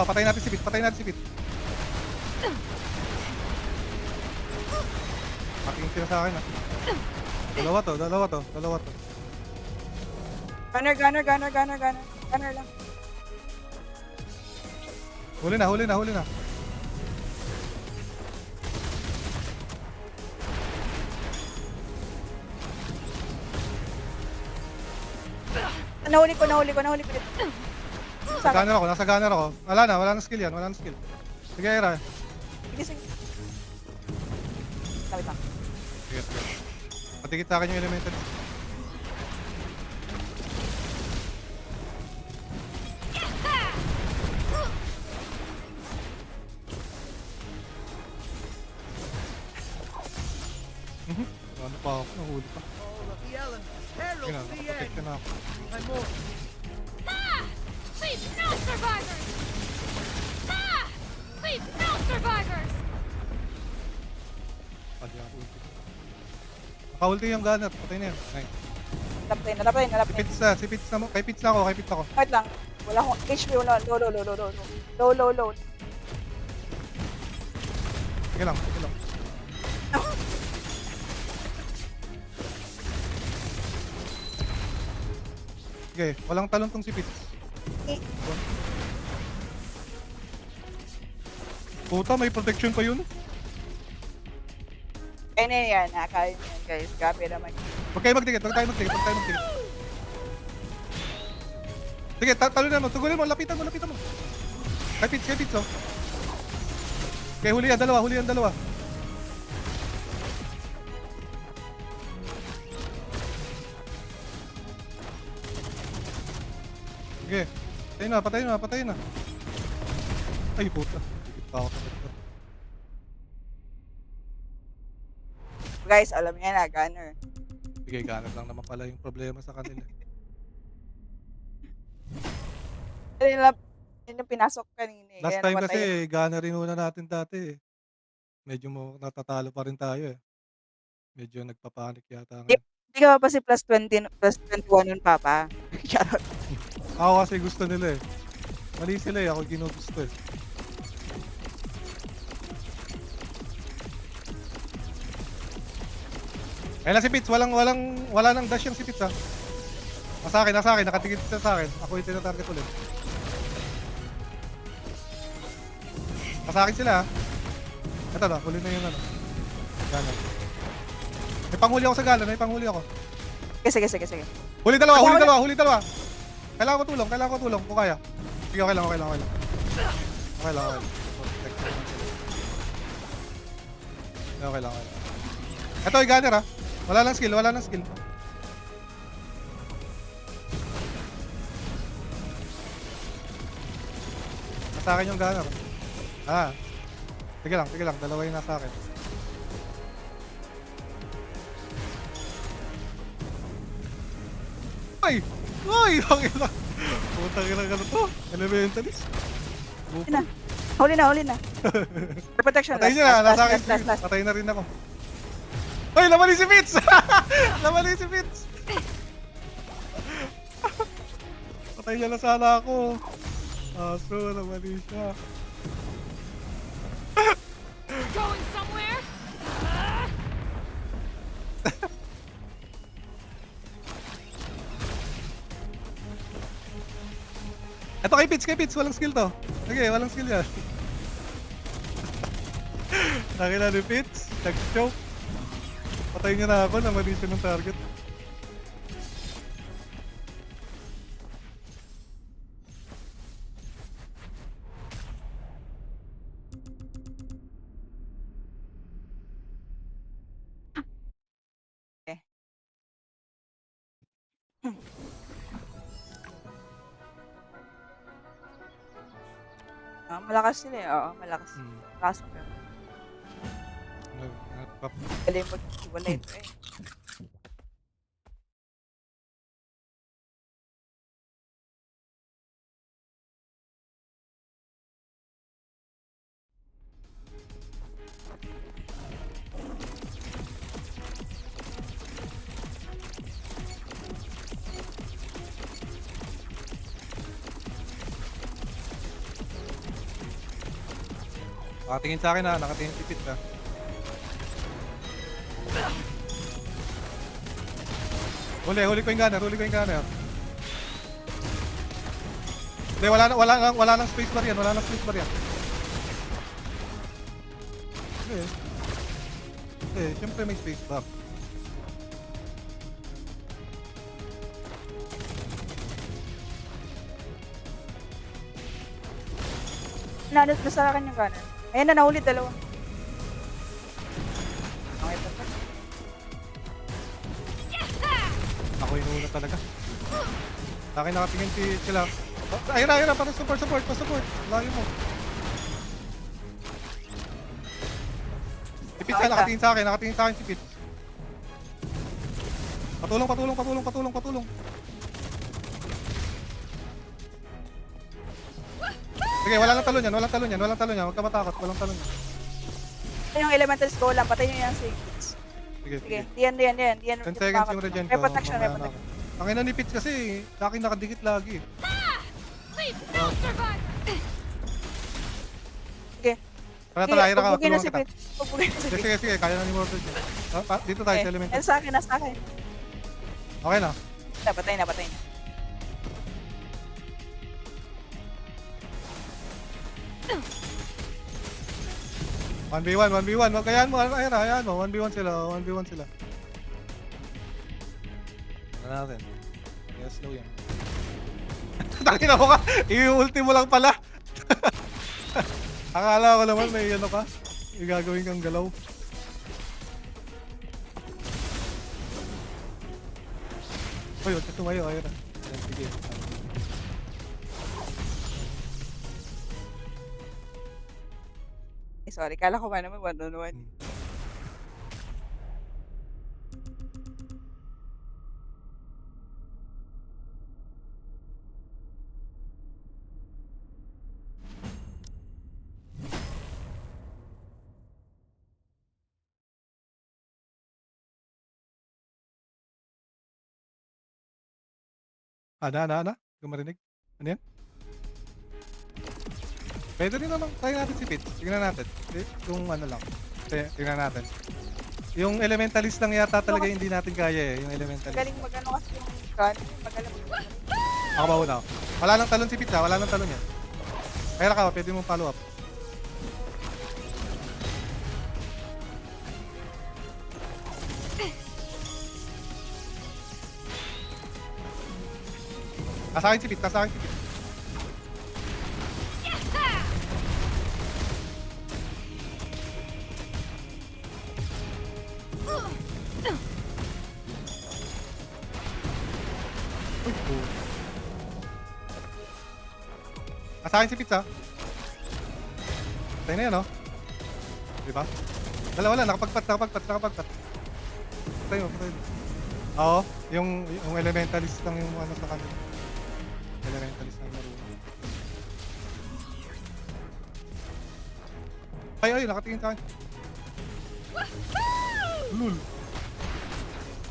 Patayin natin si Pit. Patingin sila sa akin ah. Dalawa to. Gunner lang. Huli na. Nahuli ko dito. Sa akin. Nasa gunner ako. Wala na skill yan. Sige, Ira. Sige. Wait lang. Sige. Patikit sa akin yung elemental. Ano pa ako? Nahuli pa. All of the elements. Herald Sige na, the nakaprotect ka end. na ako. I'm on. Leave no survivors! Leave no survivors! Pali ako ulti. Naka-ulti yung gunner. Patay na yan. Nice. Napatay na. Si Pits na mo. Kay Pits na ako. Wait lang. Wala akong HP, wala. Low. Sige lang. Sige, walang talon tong si Pits. Eh. Puta, may protection pa yun. Kaya na yan, ha? Kaya na yan, guys. Grabe naman. Huwag tayo magdikit. Sige, talon na mo. Tugulin mo, lapitan mo. Kay Pits, oh. Okay, huli yan, dalawa. Sige. Patayin na. Ay, puta. Dikit pa ako sa doktor. Guys, alam niya na, gunner. Sige, ganap lang naman pala yung problema sa kanila. Yun yung pinasok kanina eh. Last Kaya time namatay. kasi, gunner rin una natin dati eh. Medyo natatalo pa rin tayo eh. Medyo nagpapanik yata nga. Hindi ka pa si plus 20, plus 21 yun, Papa. Charot. Ako kasi gusto nila eh. Mali sila eh, ako ginugusto eh. Ayun na si Pits, wala nang dash yung si Pits ha. Nasa akin, nakatigit siya sa akin. Ako yung tinatarget ulit. Nasa akin sila ha. Ito na, huli na yung ano. Ganon. May panghuli ako sa ganon, Sige. Huli dalawa. Kailangan ko tulong kung kaya. Sige, okay lang. Okay lang. Ito yung gunner ha. Wala lang skill. Nasa akin yung gunner. Sige lang. Dalawa yung nasa akin. Ay! Okay lang. Putang ina ka na to. Elementalist. Huli na. Protection, Patay niya na. Nasa akin. last. Patay na rin ako. Ay! Lamali si Fitz! Patay niya na sana ako. Aso, lamali siya. Going somewhere? Ito kay Fitz. Walang skill to. Okay, walang skill yan. Nakila ni Fitz. Nag-choke. Patay niya na ako. Namali siya ng target. Malakas sila eh. Oo, malakas. Kaso ka. Galing mag-iwala ito eh. Nakatingin sa akin ha. Nakatingin si Fitz ha. Huli ko yung gunner. Hindi, wala nang space bar yan. Siyempre may space bar. Nanot na sa akin yung gunner. Ayan na, nahuli dalawa. Okay pa. Ako yung una talaga. Sa akin nakatingin sila. Ayun na, para support. Layo mo. Si Fitz nakatingin sa akin si Fitz. Patulong. Sige, walang talon yan. Huwag ka matakot, walang talon yan. Yung elemental skull lang, patay nyo yan si Kids. Sige, Sige, sige. diyan. 10 seconds yung regen ko. May protection, may mamaya na protection. ako. Ang ina ni Pitch kasi, sa akin nakadikit lagi. Leave no survivor. Sige. Tara, tara, Ira ka, Pupugin na tulungan si kita. Pete. Pupugin na si Sige, Pete. sige, sige, kaya na ni Mordred yun. Dito tayo sa elemental. Nasa akin, nasa akin. Okay na. Patay na. 1v1, 1v1. Kayaan mo, Ira, hayaan mo. 1v1 sila, 1v1 sila. Ano natin? Kaya slow yan. Tangina mo ka! I-ulti mo lang pala! Akala ko naman may ano ka? May gagawin kang galaw. Uy, huwag ka tumayo, Ira. Ayan, sige. Sorry, kala ko ba naman 1-on-1. Ano? Hindi ko marinig. Ano yan? Pwede rin naman, try natin si Pete. Tingnan natin. Yung ano lang. Tingnan natin. Yung elementalist lang yata talaga hindi natin kaya eh. Yung elementalist. Galing mag-ano kasi yung gun. Magaling mag Ako mauna. Wala nang talon si Pete ha. Wala nang talon yan. Kaya ka, pwede mong follow up. Kasakin si Pete, kasakin si Pete. Uy, oh. Kasakin si Pete ha. Tayo na yan oh. Diba? Wala, nakapagpat. Patay mo. Oo, yung elementalist lang yung ano sa kanila. Elementalist lang marunong. Ay, nakatingin sa akin. Lul.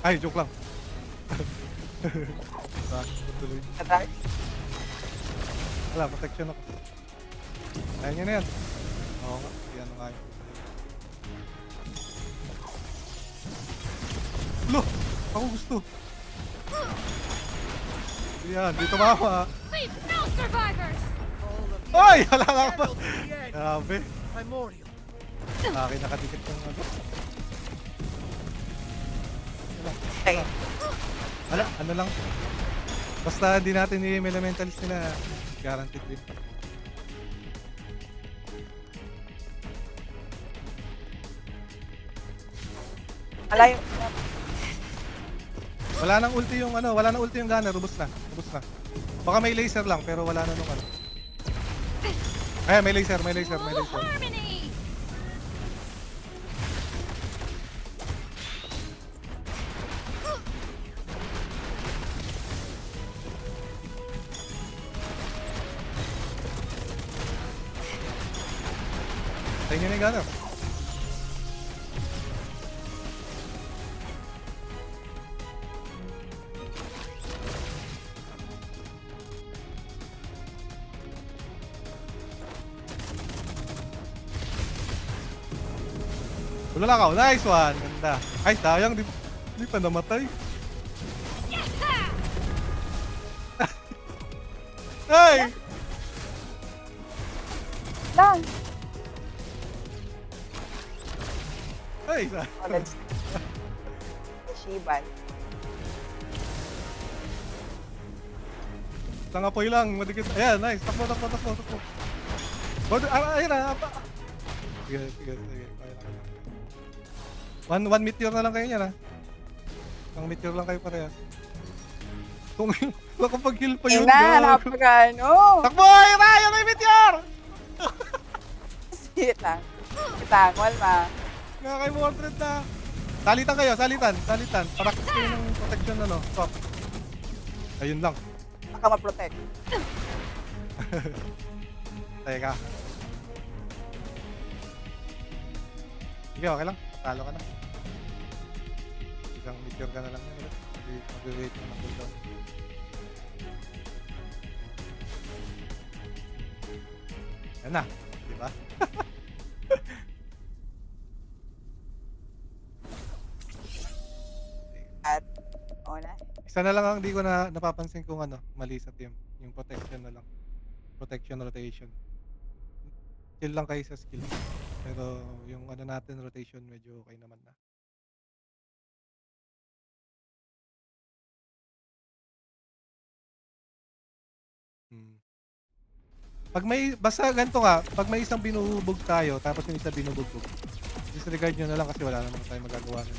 Ay, joke lang. Tuloy. Attack. Wala, protection ako. Ayaw niya na yan. Oo nga, yan nga yun. Lo! Ako gusto. Yan, dito mama. Leave no survivors. All of the Ay! Wala lang pa. battle to the end. Grabe. Primordial. Akin nakadikit yung ano. Ay, Wala, ano lang. Basta di natin yung elementalist nila. Guaranteed win. malayo. Wala nang ulti yung ano, wala nang ulti yung gunner, ubos na. Baka may laser lang pero wala na nung ano. Ay, may laser. Harmony. Tayo nyo na yung gunner. Wala lang ako. Nice one. Ganda. Ay, sayang. Di pa namatay. Ay! Lang. Ay, sayang. Oh, let's... Shiban. Tangapoy lang. Madikit. Ayan, nice. Takbo. Ayun na. Sige. One meteor na lang kayo niyan ha. Ang meteor lang kayo parehas. Kung nakapag-heal pa yun. Ina, gago. napagano. Takbo! Ayun na! Ayun na yung meteor! Sit lang. Kitangwal ma. Nga kay Mordred na. Salitan kayo, salitan. Practice kayo ng protection ano. Stop. Ayun lang. Baka ma-protect. Teka. Sige, okay lang. Talo ka na. Isang meteor ka na lang yan ulit. Mag-wait na ng cooldown. Yan na, di ba? At, o na. Isa na lang ang di ko na napapansin kung ano, mali sa team. Yung protection na lang. Protection rotation. Chill lang kayo sa skill. Pero yung ano natin rotation medyo okay naman na. Hmm. Pag may, basta ganito nga, pag may isang binuhubog tayo, tapos yung isa binubugbog, disregard nyo na lang kasi wala naman tayong magagawa nun.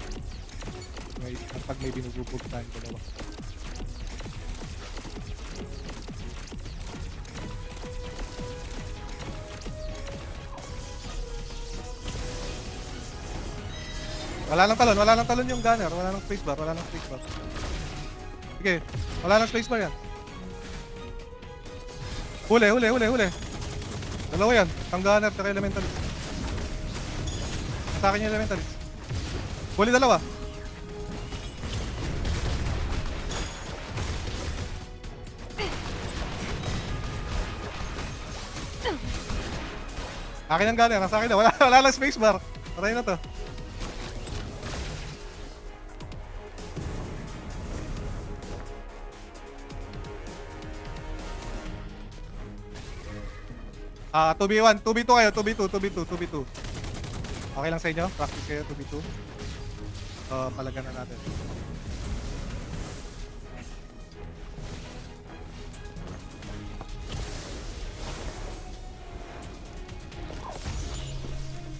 Pag may binubugbog tayong dalawa. Wala lang talon yung gunner, wala lang spacebar. Sige, wala lang spacebar yan. Huli. Dalawa yan, ang gunner at elementalist. Sa akin yung elementalist. Huli dalawa. Akin ang gunner, nasa akin na. Wala lang spacebar. Patay na to. Ah, 2v1, 2v2 kayo, 2v2. Okay lang sa inyo? Practice kayo, 2v2. Palagan na natin.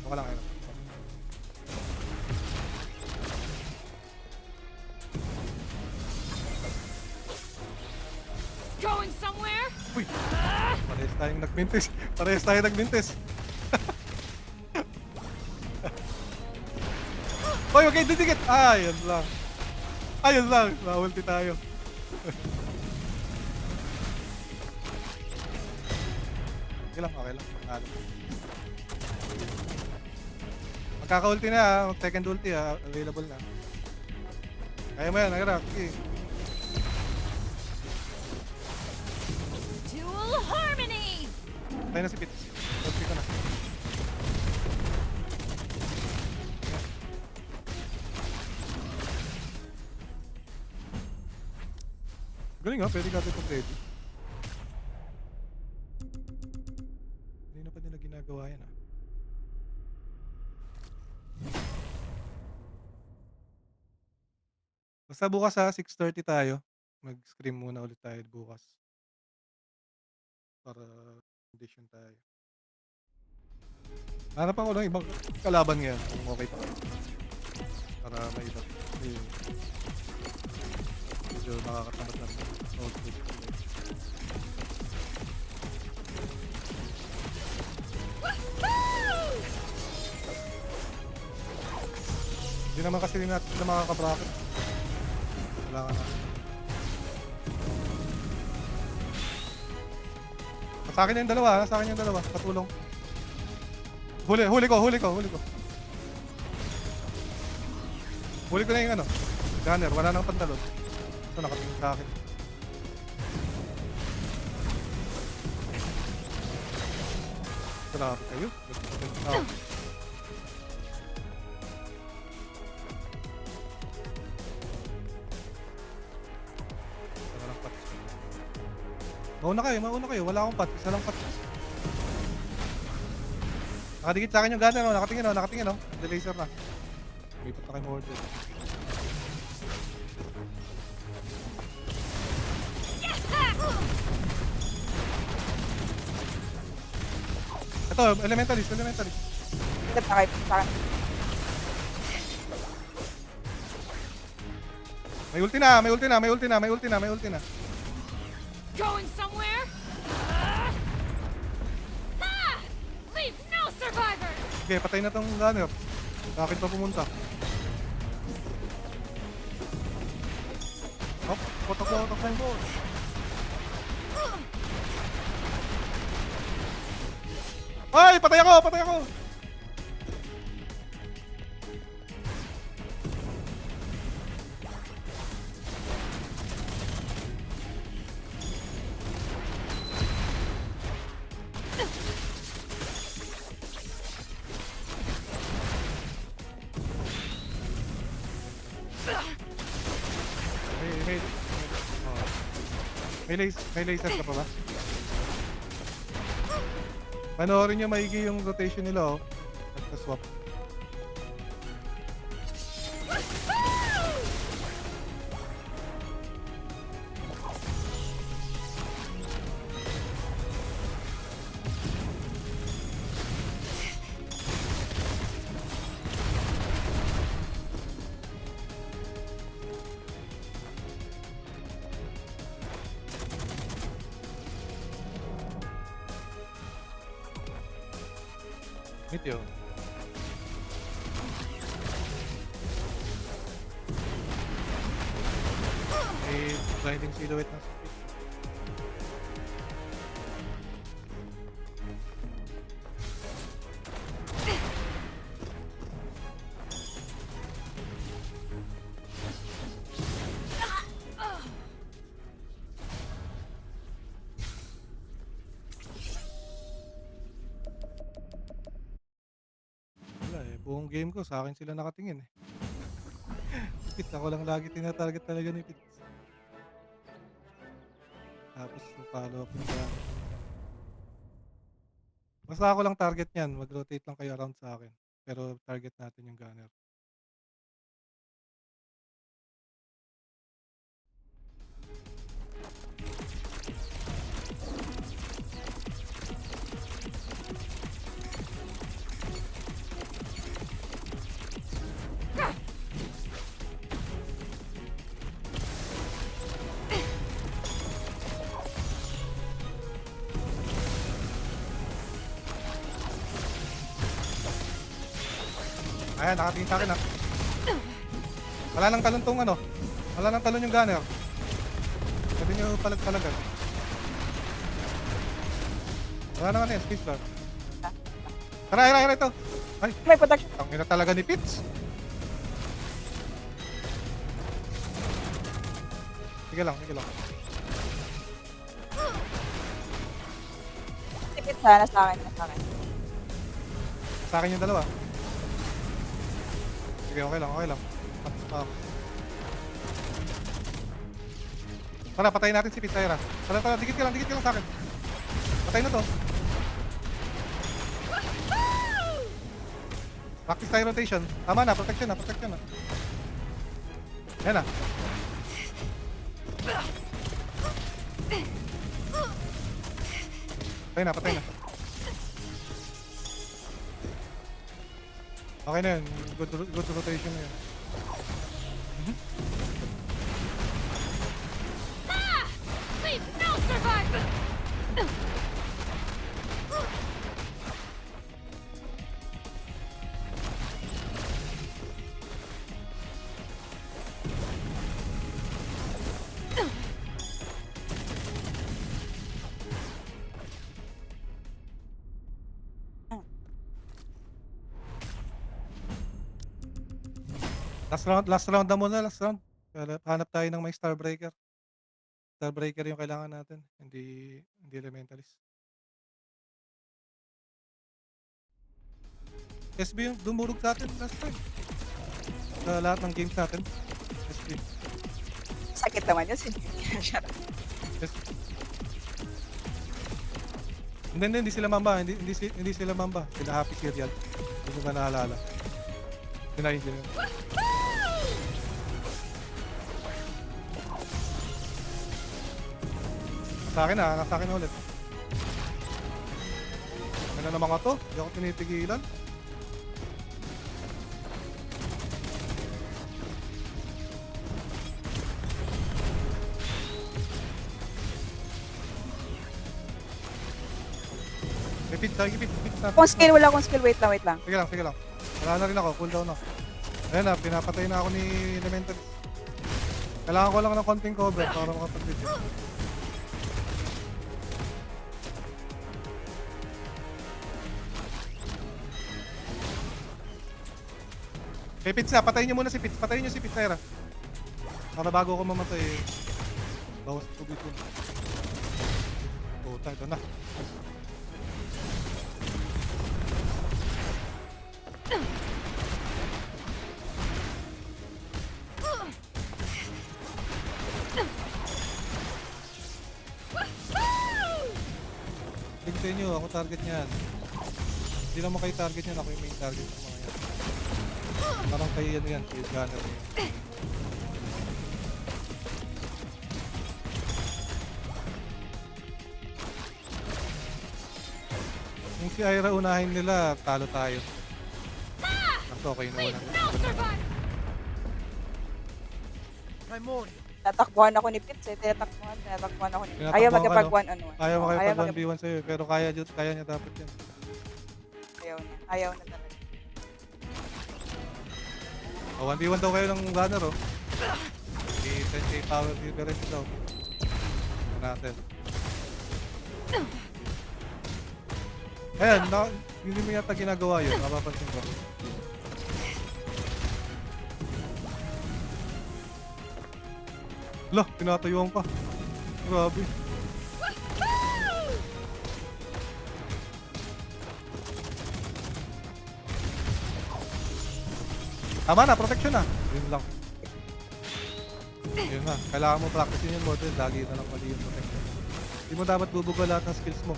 Okay lang kayo. Going somewhere? Uy! Parehas tayong nagmintis. Uy, okay, didikit! Ayun lang. Maulti tayo. Okay lang. Panalo. Magkaka-ulti na ha. Second ulti ha. Available na. Kaya mo yan, nagara. Sige. Dual harmony! Tayo na si Pits. Ulti ka na. Galing ha, pwede ka ito ready. Hindi na pa nila ginagawa yan ha. Basta bukas ha, 6:30 tayo. Mag-scream muna ulit tayo bukas. Para condition tayo. Hanap ako ng ibang kalaban ngayon kung okay pa. Para may iba. Kasi medyo nakakatamad lang. Output. Hindi naman kasi rin natin sila makakabracket. Kailangan natin. Sa akin yung dalawa. Patulong. Huli ko. Huli ko na yung ano. Gunner, wala nang pantalon. Ito nakatingin sa akin. Salamat kayo. Mauna kayo. Wala akong pat. Isa lang pat. Nakadikit sa akin yung gunner, nakatingin. The-laser na. May pat na kayo order. Ito, elementalist. Ikot na kayo sa akin. May ulti na. Going somewhere? Leave no survivors! Okay, patay na tong gunner. Sa akin pa pumunta. Oh, potok. Ay, patay ako! Oh. May laser ka pa ba? Panoorin nyo maigi yung rotation nila, oh. Nagka-swap. Meteor. May blinding silhouette ng speed. Wala eh, buong game ko sa akin sila nakatingin eh. Pit, ako lang lagi tinatarget talaga ni Pit. Tapos follow up yung gamit. Basta ako lang target niyan, mag-rotate lang kayo around sa akin. Pero target natin yung gunner. Ayan, nakatingin sa akin ah. Wala nang talon tong ano. Wala nang talon yung gunner. Pwede nyo palag-palagan. Wala nang ano yan, space bar. Tara, ito. Ay, May protection. ang ina talaga ni Pitts. Sige lang. Tipid sana sa akin. Sa akin yung dalawa. Sige, okay lang. Tapos pa ako. Tara, patayin natin si Pitts, Tyra. Tara, dikit ka lang sa akin. Patay na to. Practice tayo rotation. Tama na, protection na. Ayan na. Patay na. Okay na yun. Good rotation na yun. Leave no survivor! Last round na muna, last round. Hanap tayo ng may Starbreaker. Starbreaker yung kailangan natin, hindi Elementalist. SB yung dumurog sa atin last time. Sa lahat ng games natin. SB. Sakit naman yun. Hindi sila mamba. Hindi sila mamba. Sila Happy Serial. Hindi ko ba naalala. Sinayin sila. Nasa akin na ulit. Ano na mga to? Hindi ako tinipigilan. Repeat natin. Kung skill, wala akong skill. Wait lang. Sige lang. Wala na rin ako, cooldown na. Ayan na, pinapatay na ako ni Elemental. Kailangan ko lang ng konting cover para makapag-video. Hey Pits na, patayin nyo muna si Pits. Patayin nyo si Pits, Tyra. Para bago ako mamatay, bawas tubig ko. Oh, tayo na. sa inyo, ako target niyan. Hindi naman kayo target niyan, ako yung main target ng mga yan. Parang kayo yan, kayo gunner yan. Kung si Ira unahin nila, talo tayo. Ako, okay na Leave wala. no survivor! Primordial. Tatakbuhan ako ni Pits eh. Tinatakbuhan ako ni Pits. Tinatakbuhan Ayaw ka, magkapag no? 1-on-1. Ayaw mo Oo, kayo ayaw pag 1v1 sa'yo, pero kaya niya dapat yan. Ayaw na. Ayaw na talaga. O, 1v1 daw kayo ng gunner, oh. Di 10k power difference daw. Tignan natin. Ayan, hindi mo yata ginagawa yun, mapapansin ko. Lah, tinatayuan pa. Grabe. Tama na, protection na. Yun lang. Yun na, kailangan mo practicein yun, model. Lagi na lang mali yung protection. Hindi mo dapat bubuga lahat ng skills mo.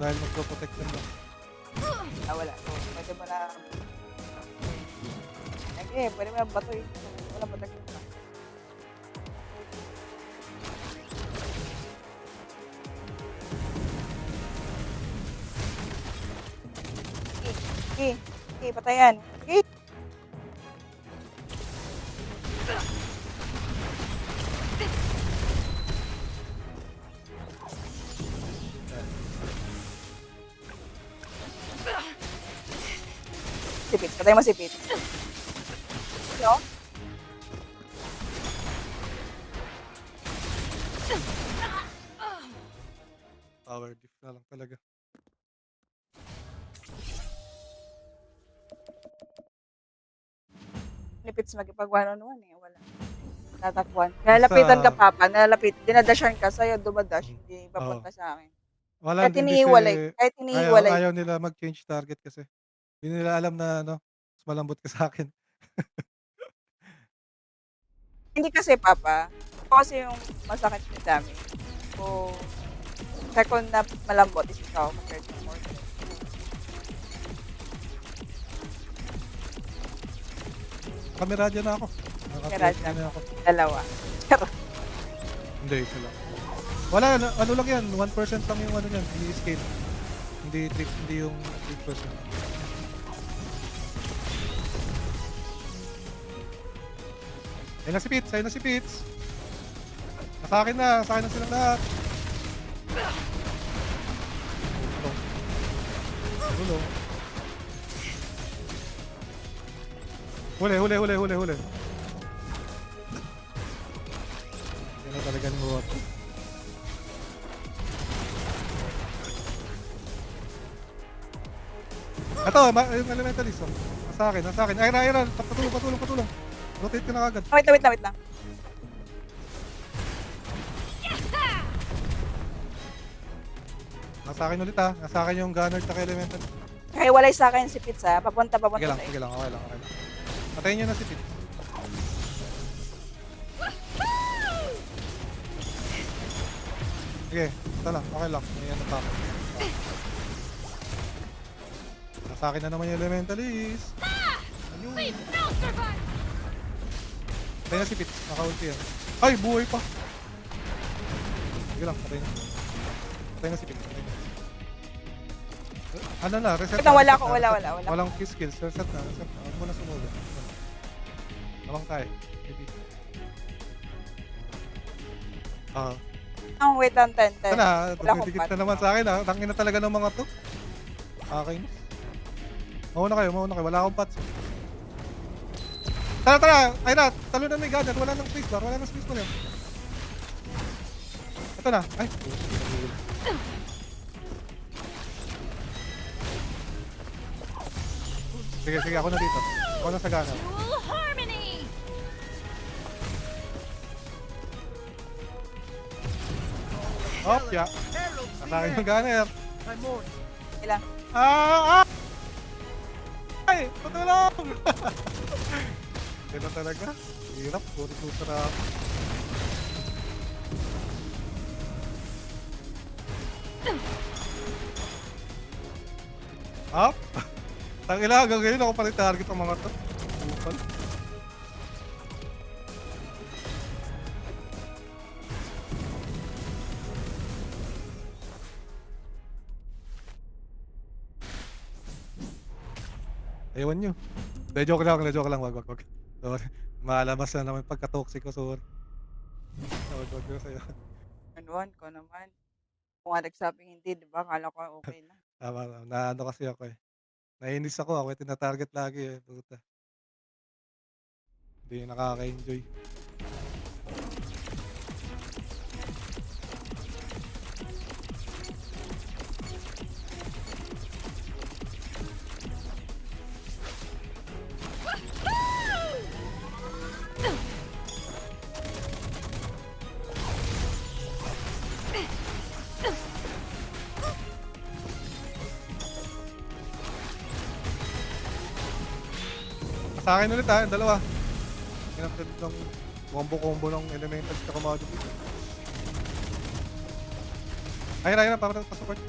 Dahil magpro-protection lang. Wala. So, pwede mo na... Pwede mo na batoy. Wala protection pa. Sige, patayan. Sige. Sipit, patay mo sipit. Ano? Power diff na lang talaga. Nipits magipag one-on-one eh. Wala. Tatakbuhan. Nalalapitan ka, Papa. Dinadashan ka sa'yo, dumadash. Hindi papunta sa akin. Wala, Kahit hindi iniiwalay. Kahit ayaw, iniiwalay. ayaw nila mag-change target kasi. Hindi nila alam na ano, mas malambot ka sa akin. Hindi kasi, Papa. Ako kasi yung masakit na dami. So, second na malambot is ikaw compared to more. Kameradya na ako. Kameradya na ako. Dalawa. Hindi, isa lang. Wala, ano lang yan, 1% lang yung ano yan, hindi scale. Hindi yung 3%. Ayun na si Pits, ayun na si Pits. Nasa akin na silang lahat. Gulong. Huli. Yan na talaga ng buhat. Ito, yung elementalist. Oh. Nasa akin. Ira. Patulong. Rotate ka na agad. Wait lang. Nasa akin ulit ha. Nasa akin yung gunner at elementalist. Nakiwalay sa akin si Pizza. Papunta Sige lang, sa'yo. okay lang. Patayin nyo na si Pits. Sige, ito lang, okay lang. May ano pa ako. Nasa akin na naman yung elementalist. Ayun. Leave no survivor! Patay na si Pits, naka-ulti yan. Ay, buhay pa! Sige lang, patay na. Patay na si Pits. Ano na, reset Wait na. lang, wala reset ako, na, wala. reset. Walang kill skills, reset na. Huwag mo na sumulot. Lamang tayo. Maybe. Wait lang, 10. Ito na, Wala akong dumidikit pat. na naman sa akin ha. Tangin na talaga ng mga to. Okay. Mauna kayo. Wala akong pots. Tara. Ay na, talo na may gunner. Wala nang spacebar yan. Ito na. Ay. Sige, ako na dito. Ako na sa gunner. Dual harmony! Hop, ya. Herald the Nasa akin yung end. gunner. Primordial. Ilang. Ay! Patulong! Kailan talaga? Hirap. Puro sarap. Up? Tangina, hanggang ngayon ako pa rin target ang mga to. Upal. Ewan nyo. De, joke lang. Wag. Sorry. Malabas na naman pagka-toxic ko, sorry. Wag ko sa'yo. Ano ko naman. Kung nga nagsabing hindi, di ba? Akala ko okay na. Tama, naano kasi ako eh. Naiinis ako yung tina-target lagi eh. Puta. Hindi nakaka-enjoy. Sa akin ulit yung dalawa. Kinapit ng combo ng elementals sa kumado dito. Ayun na, pa-support.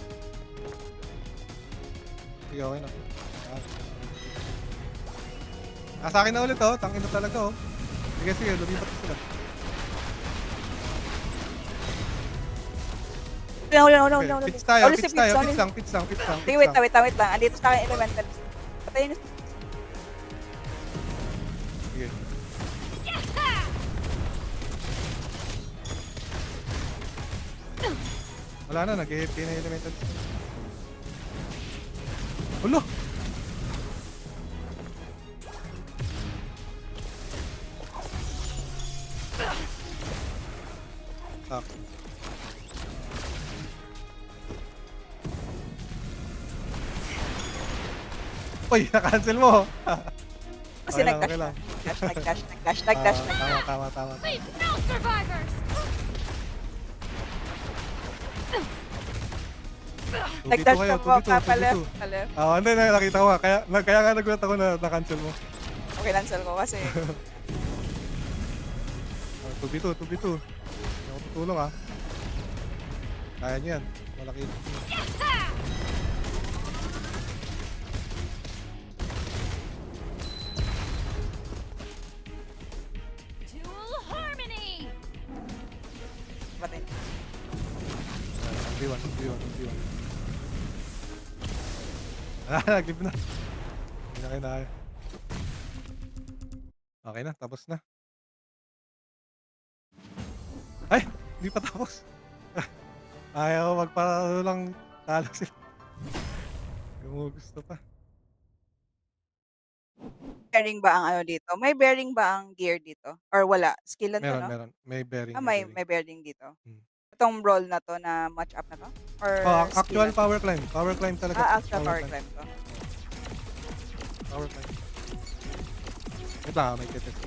Sige, okay na. Sa akin na ulit tangin na talaga Sige, lumipat na sila. No. Pits tayo, Only si Pits, only. pits lang. Sige, wait lang. Andito sa akin elemental. Patayin na. Sige. Wala na, nag-AFK na yung elemental. Ulo! Sakto. Uy, na-cancel mo! Kasi Okay lang, nag-dash okay lang. Nag-dash. Tama. Leave no survivors! 2v2 Nag-dash kayo, ka po 2v2, ka 2v2. paleft. Hindi, nakita ko nga. Kaya nga nagulat ako na na-cancel mo. Okay, cancel ko kasi 2v2. Hindi ako tutulong Kaya niyo yan. Malaki. Dual harmony! patayin. 1v1. Nag-give na. Hindi na kinaya. Okay na, tapos na. Ay! Hindi pa tapos. Ayaw magparalo lang talo sila. Gusto pa. Bearing ba ang ano dito? May bearing ba ang gear dito? Or wala? Skill lang to, no? Meron. May bearing. May bearing dito. Hmm. Itong roll na to na match up na to? Or skill Actual lang? power climb. Power climb talaga. Actual power climb to. Power climb. Wait lang, may titest.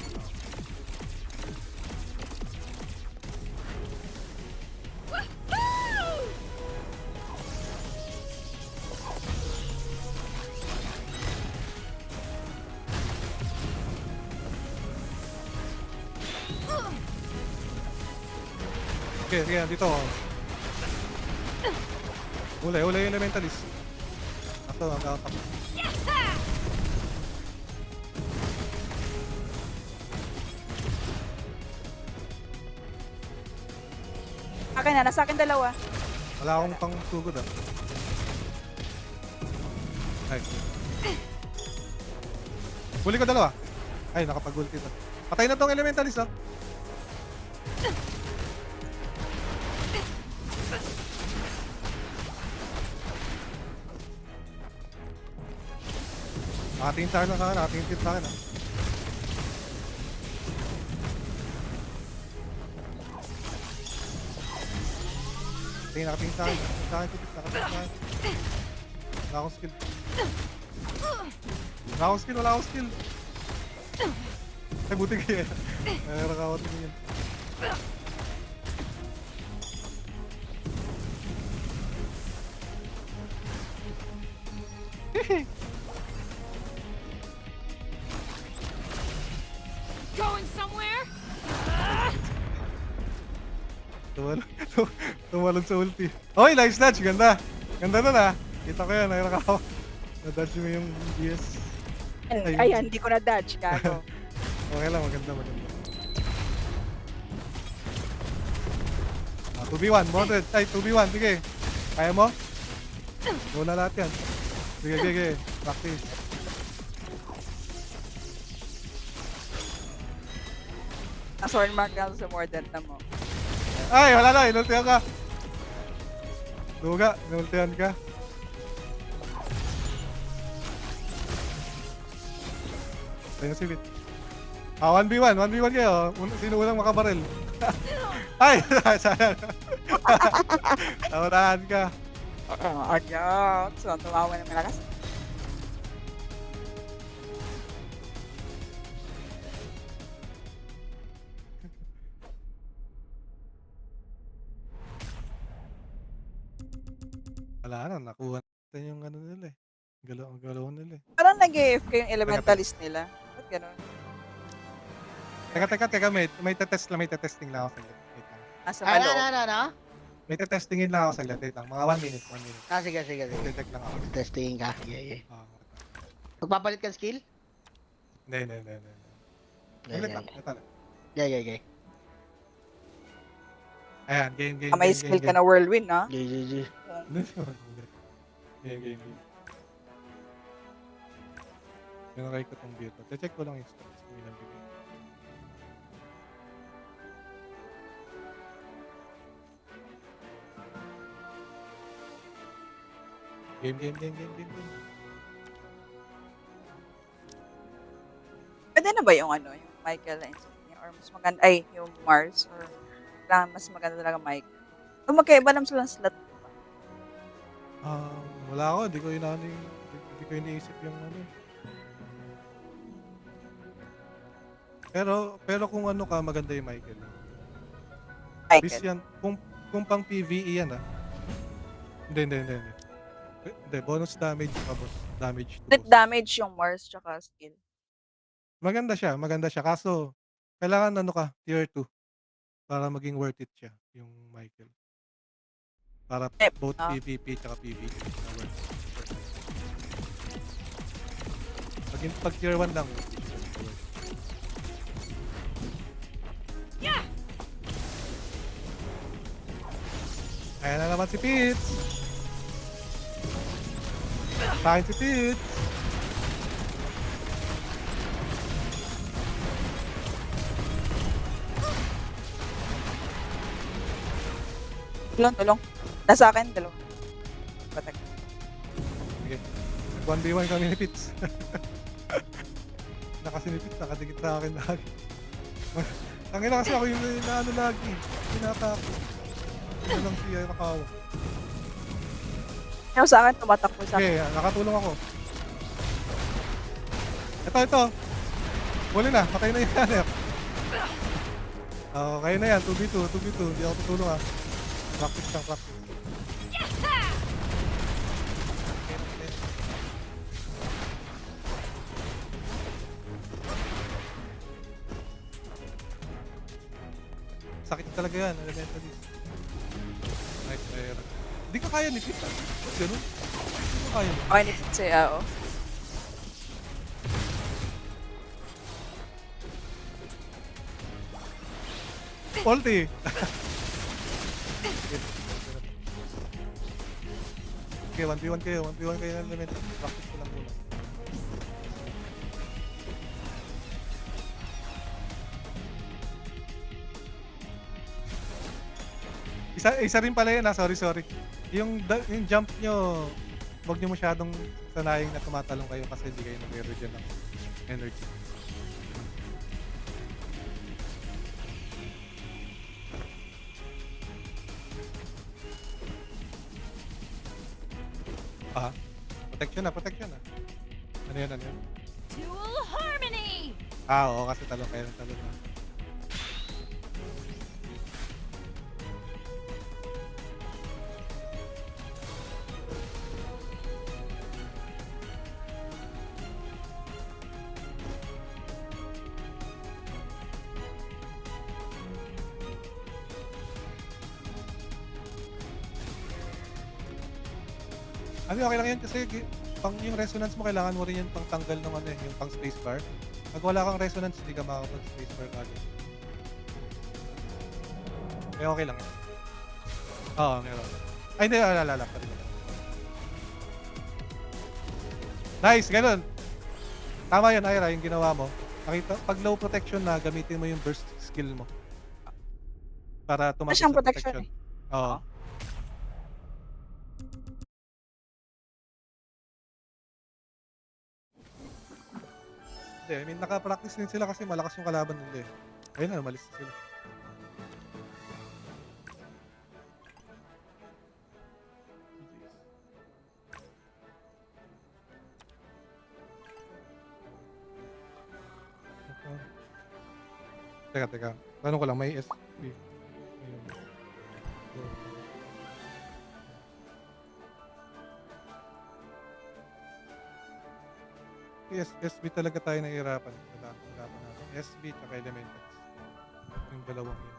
Okay, sige, dito. Huli yung elementalist. Ako, ang kakatap. Akin na, nasa akin dalawa. Wala akong pang sugod Ay. Huli ko dalawa. Ay, nakapag-ulti ito. Patay na tong elementalist Nakatingin sa akin nakatingin sa akin Nakatingin sa akin, nakatingin sa akin. Wala akong skill. Ay, buti kayo nakakawat mo yun. Going somewhere? Tumalon sa ulti. Oy, nice snatch. Ganda. Ganda nun Kita ko yan. Nakakawat. Na-dodge mo yung DS. Ayun. Ayan, hindi ko na-dodge, gago. Okay lang, maganda. 2v1, Mordred. Ay, 2v1, sige. Kaya mo? Muna lahat yan. Sige. Practice. Na-sword mark na sa Mordred na mo. Ay, wala na. Inultihan ka. Duga, inultihan ka. Ayun si Bit. 1v1 kayo. Sino unang makabaril? Ay, sayang. Tawarahan ka. Ayun. So, tumawa ng malakas. Wala na, nakuha natin yung ano nila eh. Galaw nila eh. Parang nag-AFK yung elementalist nila. Ba't ganun? Teka, may testing lang ako saglit. Wait lang. Nasa Ano, malo. ano? May testingin lang ako saglit. Wait lang, mga 1 minute. Ah, sige. Detect lang ako. Testing ka. Yeah. Ah, Magpapalit ka ng skill? hindi. Saglit lang, ito lang. Yeah. Ayan, game. May skill ka na whirlwind, ha? Yeah. Game. Pinakay ko tong beer. Check ko lang yung stats. Hindi lang bigay. Game. Pwede na ba yung ano, yung Michael na insignia? Or mas maganda, ay, yung Mars? Or kailangan mas maganda talaga Mike? Kung magkaiba lang silang slot. Wala ako. Hindi ko iniisip yung ano. Pero kung ano ka, maganda yung Michael. Bis Michael. yan. Kung pang PvE yan Hindi. Hindi, bonus damage pa, boss. Damage to Split boss. damage yung Mars tsaka skill. Maganda siya. Kaso, kailangan ano ka, tier 2. Para maging worth it siya, yung Michael. Para both PvP tsaka PvE. Na worth it. Pag tier 1 lang, worth it. Yeah! Ayan na naman si Pitts. Sa akin si Pitts. Tulong. Nasa akin, dalawa. Protect. Sige. 1v1 kami ni Pitts. Kasi ni Pitts, nakadikit sa akin lagi. Tangina kasi ako yung inaano lagi. Pinatako. Ano lang siya nakawa. Yung sa akin, tumatakbo sa akin. Okay, nakatulong ako. Ito. Huli na, patay na yung runner. Kayo na yan, 2v2. Hindi ako tutulong ha. Practice. Sakit talaga yan, elementalist. Nice player. Hindi ka kaya ni Pit, ha? Ba't ganun? Hindi ka kaya ni Okay, nipit siya, oo. Ulti! Okay, 1v1 kayo ng elementalist. Practice ko lang muna. Isa rin pala yun sorry. Yung jump nyo, huwag nyo masyadong sanayin na tumatalong kayo kasi hindi kayo nag-regen ng energy. Protection na. Ano yan? Dual harmony! Oo, kasi talong kayo ng talong na. Ano, okay lang yan kasi pang yung resonance mo, kailangan mo rin yung pang tanggal ng ano eh, yung pang spacebar. Pag wala kang resonance, hindi ka makakapag spacebar kagad. Eh, okay lang yun. Oo, meron. Ay, hindi, alala pa rin. Nice, ganun. Tama yun, Ira, yung ginawa mo. Nakita, pag low protection na, gamitin mo yung burst skill mo. Para tumakas siyang sa protection protection. Oo. Hindi, I mean, naka-practice din sila kasi malakas yung kalaban nila eh. Ayun na, umalis na sila. Teka. Tanong ko lang, may SB. Ayun. Yes, SB talaga tayo nahihirapan. Hirapan natin. SB tsaka Elementals. Yung dalawang yun.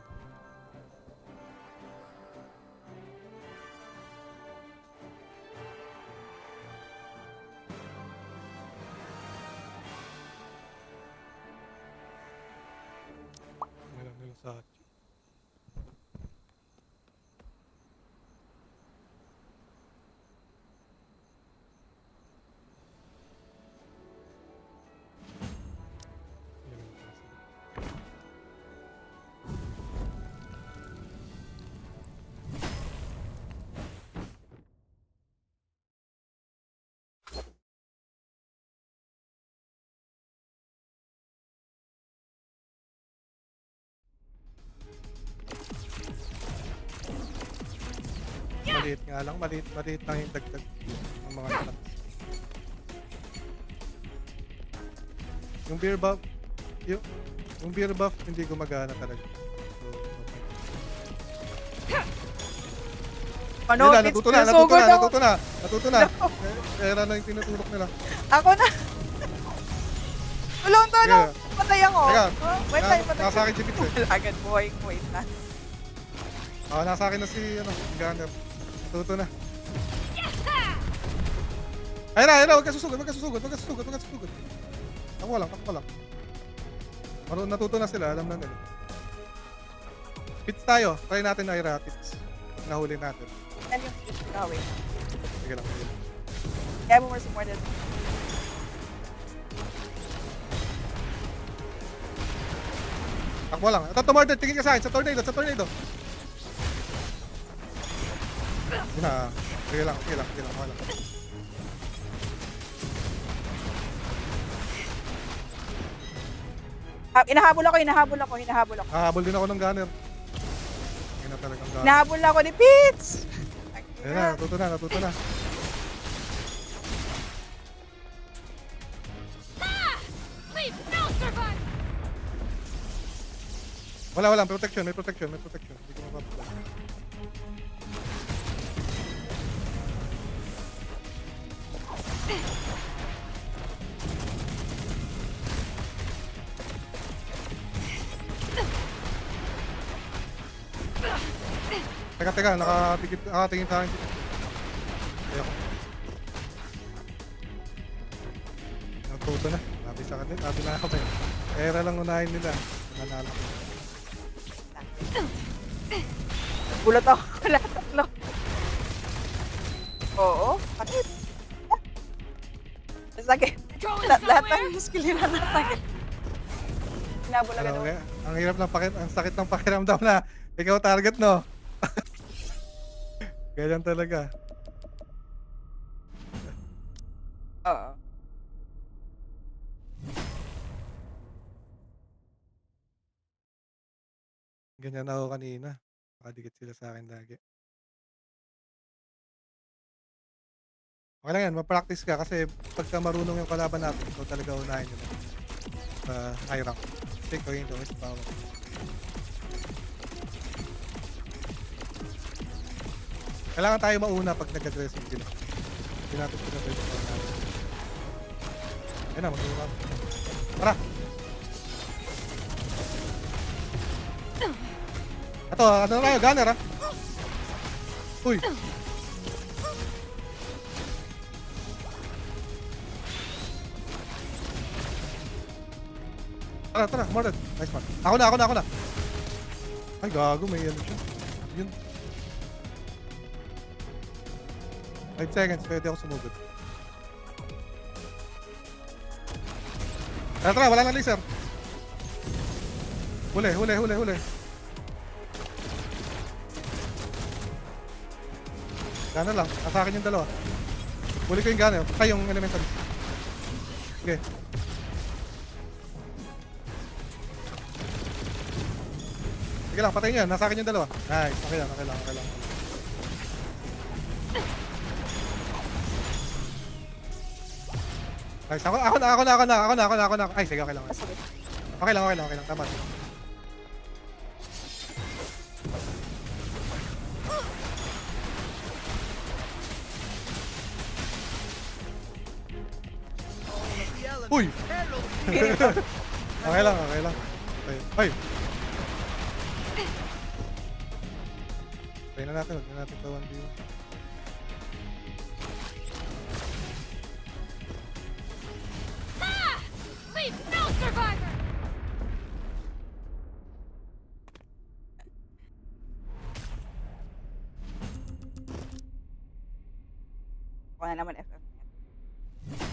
Meron nila sa Hachi. Maliit nga lang, maliit lang yung dagdag ng mga stats. Yung beer buff, yung beer buff hindi gumagana talaga. So, Manood, yun na, it's natuto na. Natuto na. Era na yung tinutulok nila. Ako na. Tulong. Sige. Patay ako. Teka, Wait tayo, patay. nasa akin si Pits eh. Agad buhay ko, wait na. Nasa akin na si, Gunner. Natuto na. Ayun na, huwag ka susugod. Takbo lang. Natuto na sila, alam na nila. Pits tayo. Try natin Ira, Pits. Pag nahuli natin. Yan yung issue na, wait. Sige lang. Kaya mo more supported. Takbo lang. Ito, tumorder. Tingin ka sa akin. Sa tornado. Yun na. Sige lang. Okay lang. Hinahabol ako. Hahabol din ako ng gunner. Yun na talagang gunner. Hinahabol ako ni Pits! Ayun na, natuto na. Leave no survivor! Wala. May protection. Hindi ko mapapagod. Teka, nakatingin sa akin. Ayoko. Natuto na. Sabi sa kanila, sabi na ako eh. Era lang unahin nila. Nanalo. Gulat ako. Wala tatlo. Oo, sakit. Sakit. Going Lahat somewhere? ng skill nila na sakit. Hinabol agad ako. Ang hirap ng ang sakit ng pakiramdam na ikaw target, no? Ganyan talaga. Oo. Ganyan ako kanina. Nakadikit sila sa akin lagi. Okay lang yan, ma-practice ka kasi pagka marunong yung kalaban natin, ikaw talaga unahin nila sa high rank. Kasi ikaw yung lowest power. Kailangan tayo mauna pag nag-aggressive sila. Hindi natin sila pwede sa natin. Ayun na, mag-una. Tara! Ito, ano na tayo? Gunner, ha? Uy! Tara, Mordred. Nice one. Ako na. Ay, gago, may ano siya. Yun. 5 seconds, pwede ako sumugod. Tara, wala nang laser. Huli. Gunner lang, nasa akin yung dalawa. Huli ko yung gunner, yung elemental. Sige. Sige lang, patayin nyo yan, nasa akin yung dalawa. Nice, okay lang. Nice, ako na. Ay, sige, okay lang. Ah, sige. Okay lang, tama. The element. Uy! Hello. Okay lang. Ay! Try na natin, huwag na natin ito 1v1. Ah! Leave no survivor! Ako na naman FF.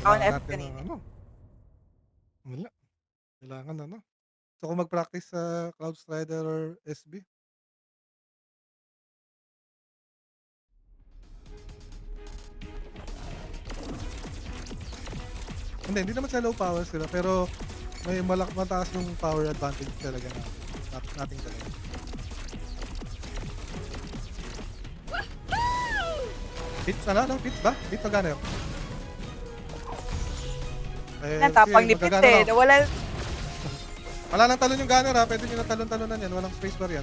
Ako na Kailangan FF natin kanina. ng Wala. Kailangan Gusto ko mag-practice sa Cloud Strider or SB. Hindi naman sa low power sila, pero may mataas yung power advantage talaga nating talaga. Hits Hits ba? Hits o gunner? Natapang ni Pit eh. Nawala. Wala nang talon yung gunner ha. Pwede nyo na talon-talonan yan. Walang spacebar yan.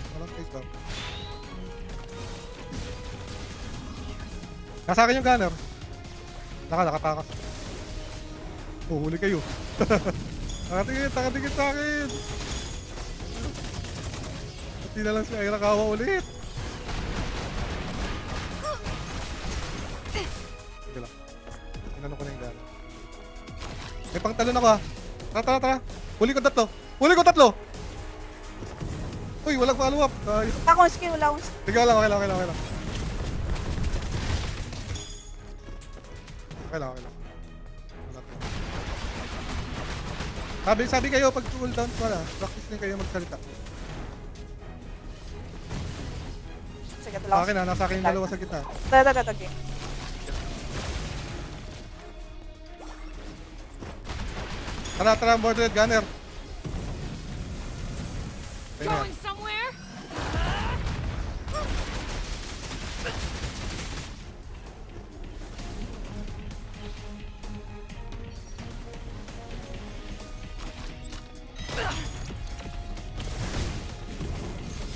Nasa akin yung gunner. Nakatakas. Oh, huli kayo. Nakatingin sa akin. Pati na lang si Aira kawa ulit. Sige lang. Inano ko na yung gunner. May pangtalon ako ha. Tara. Huli ko tatlo. Uy, walang follow up. Wala akong skill. Sige, okay lang. Okay lang. Sabi kayo pag cooldown wala, practice din kayo magsalita. Sige, ito Sa lang. akin nasa akin yung dalawa sa gitna. Okay. Tara, Mordred Gunner. Ayun na. Going somewhere?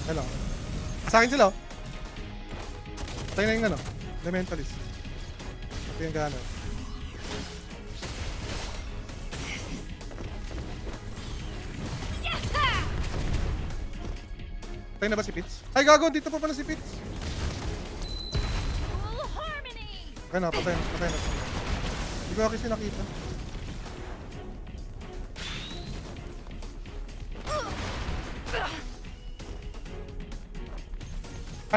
Hello. Sa akin sila. Tayo na yung Elementalist. Ito yung Gunner. Tayo na ba si Pitts? Ay gago, dito pa pala si Pitts. Full harmony! Okay na, patay na. Hindi ko kasi nakita.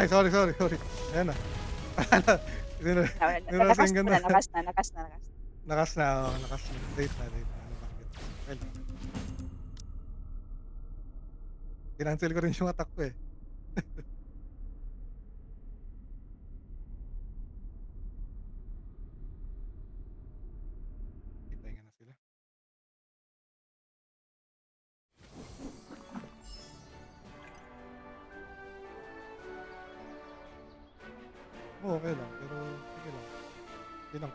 Ay, sorry. Ayan na. Nakas na. Nakas na. Date na. Okay lang. Kinancel ko rin yung attack ko eh. Pahinga na sila. Okay lang, pero sige lang. Hindi lang.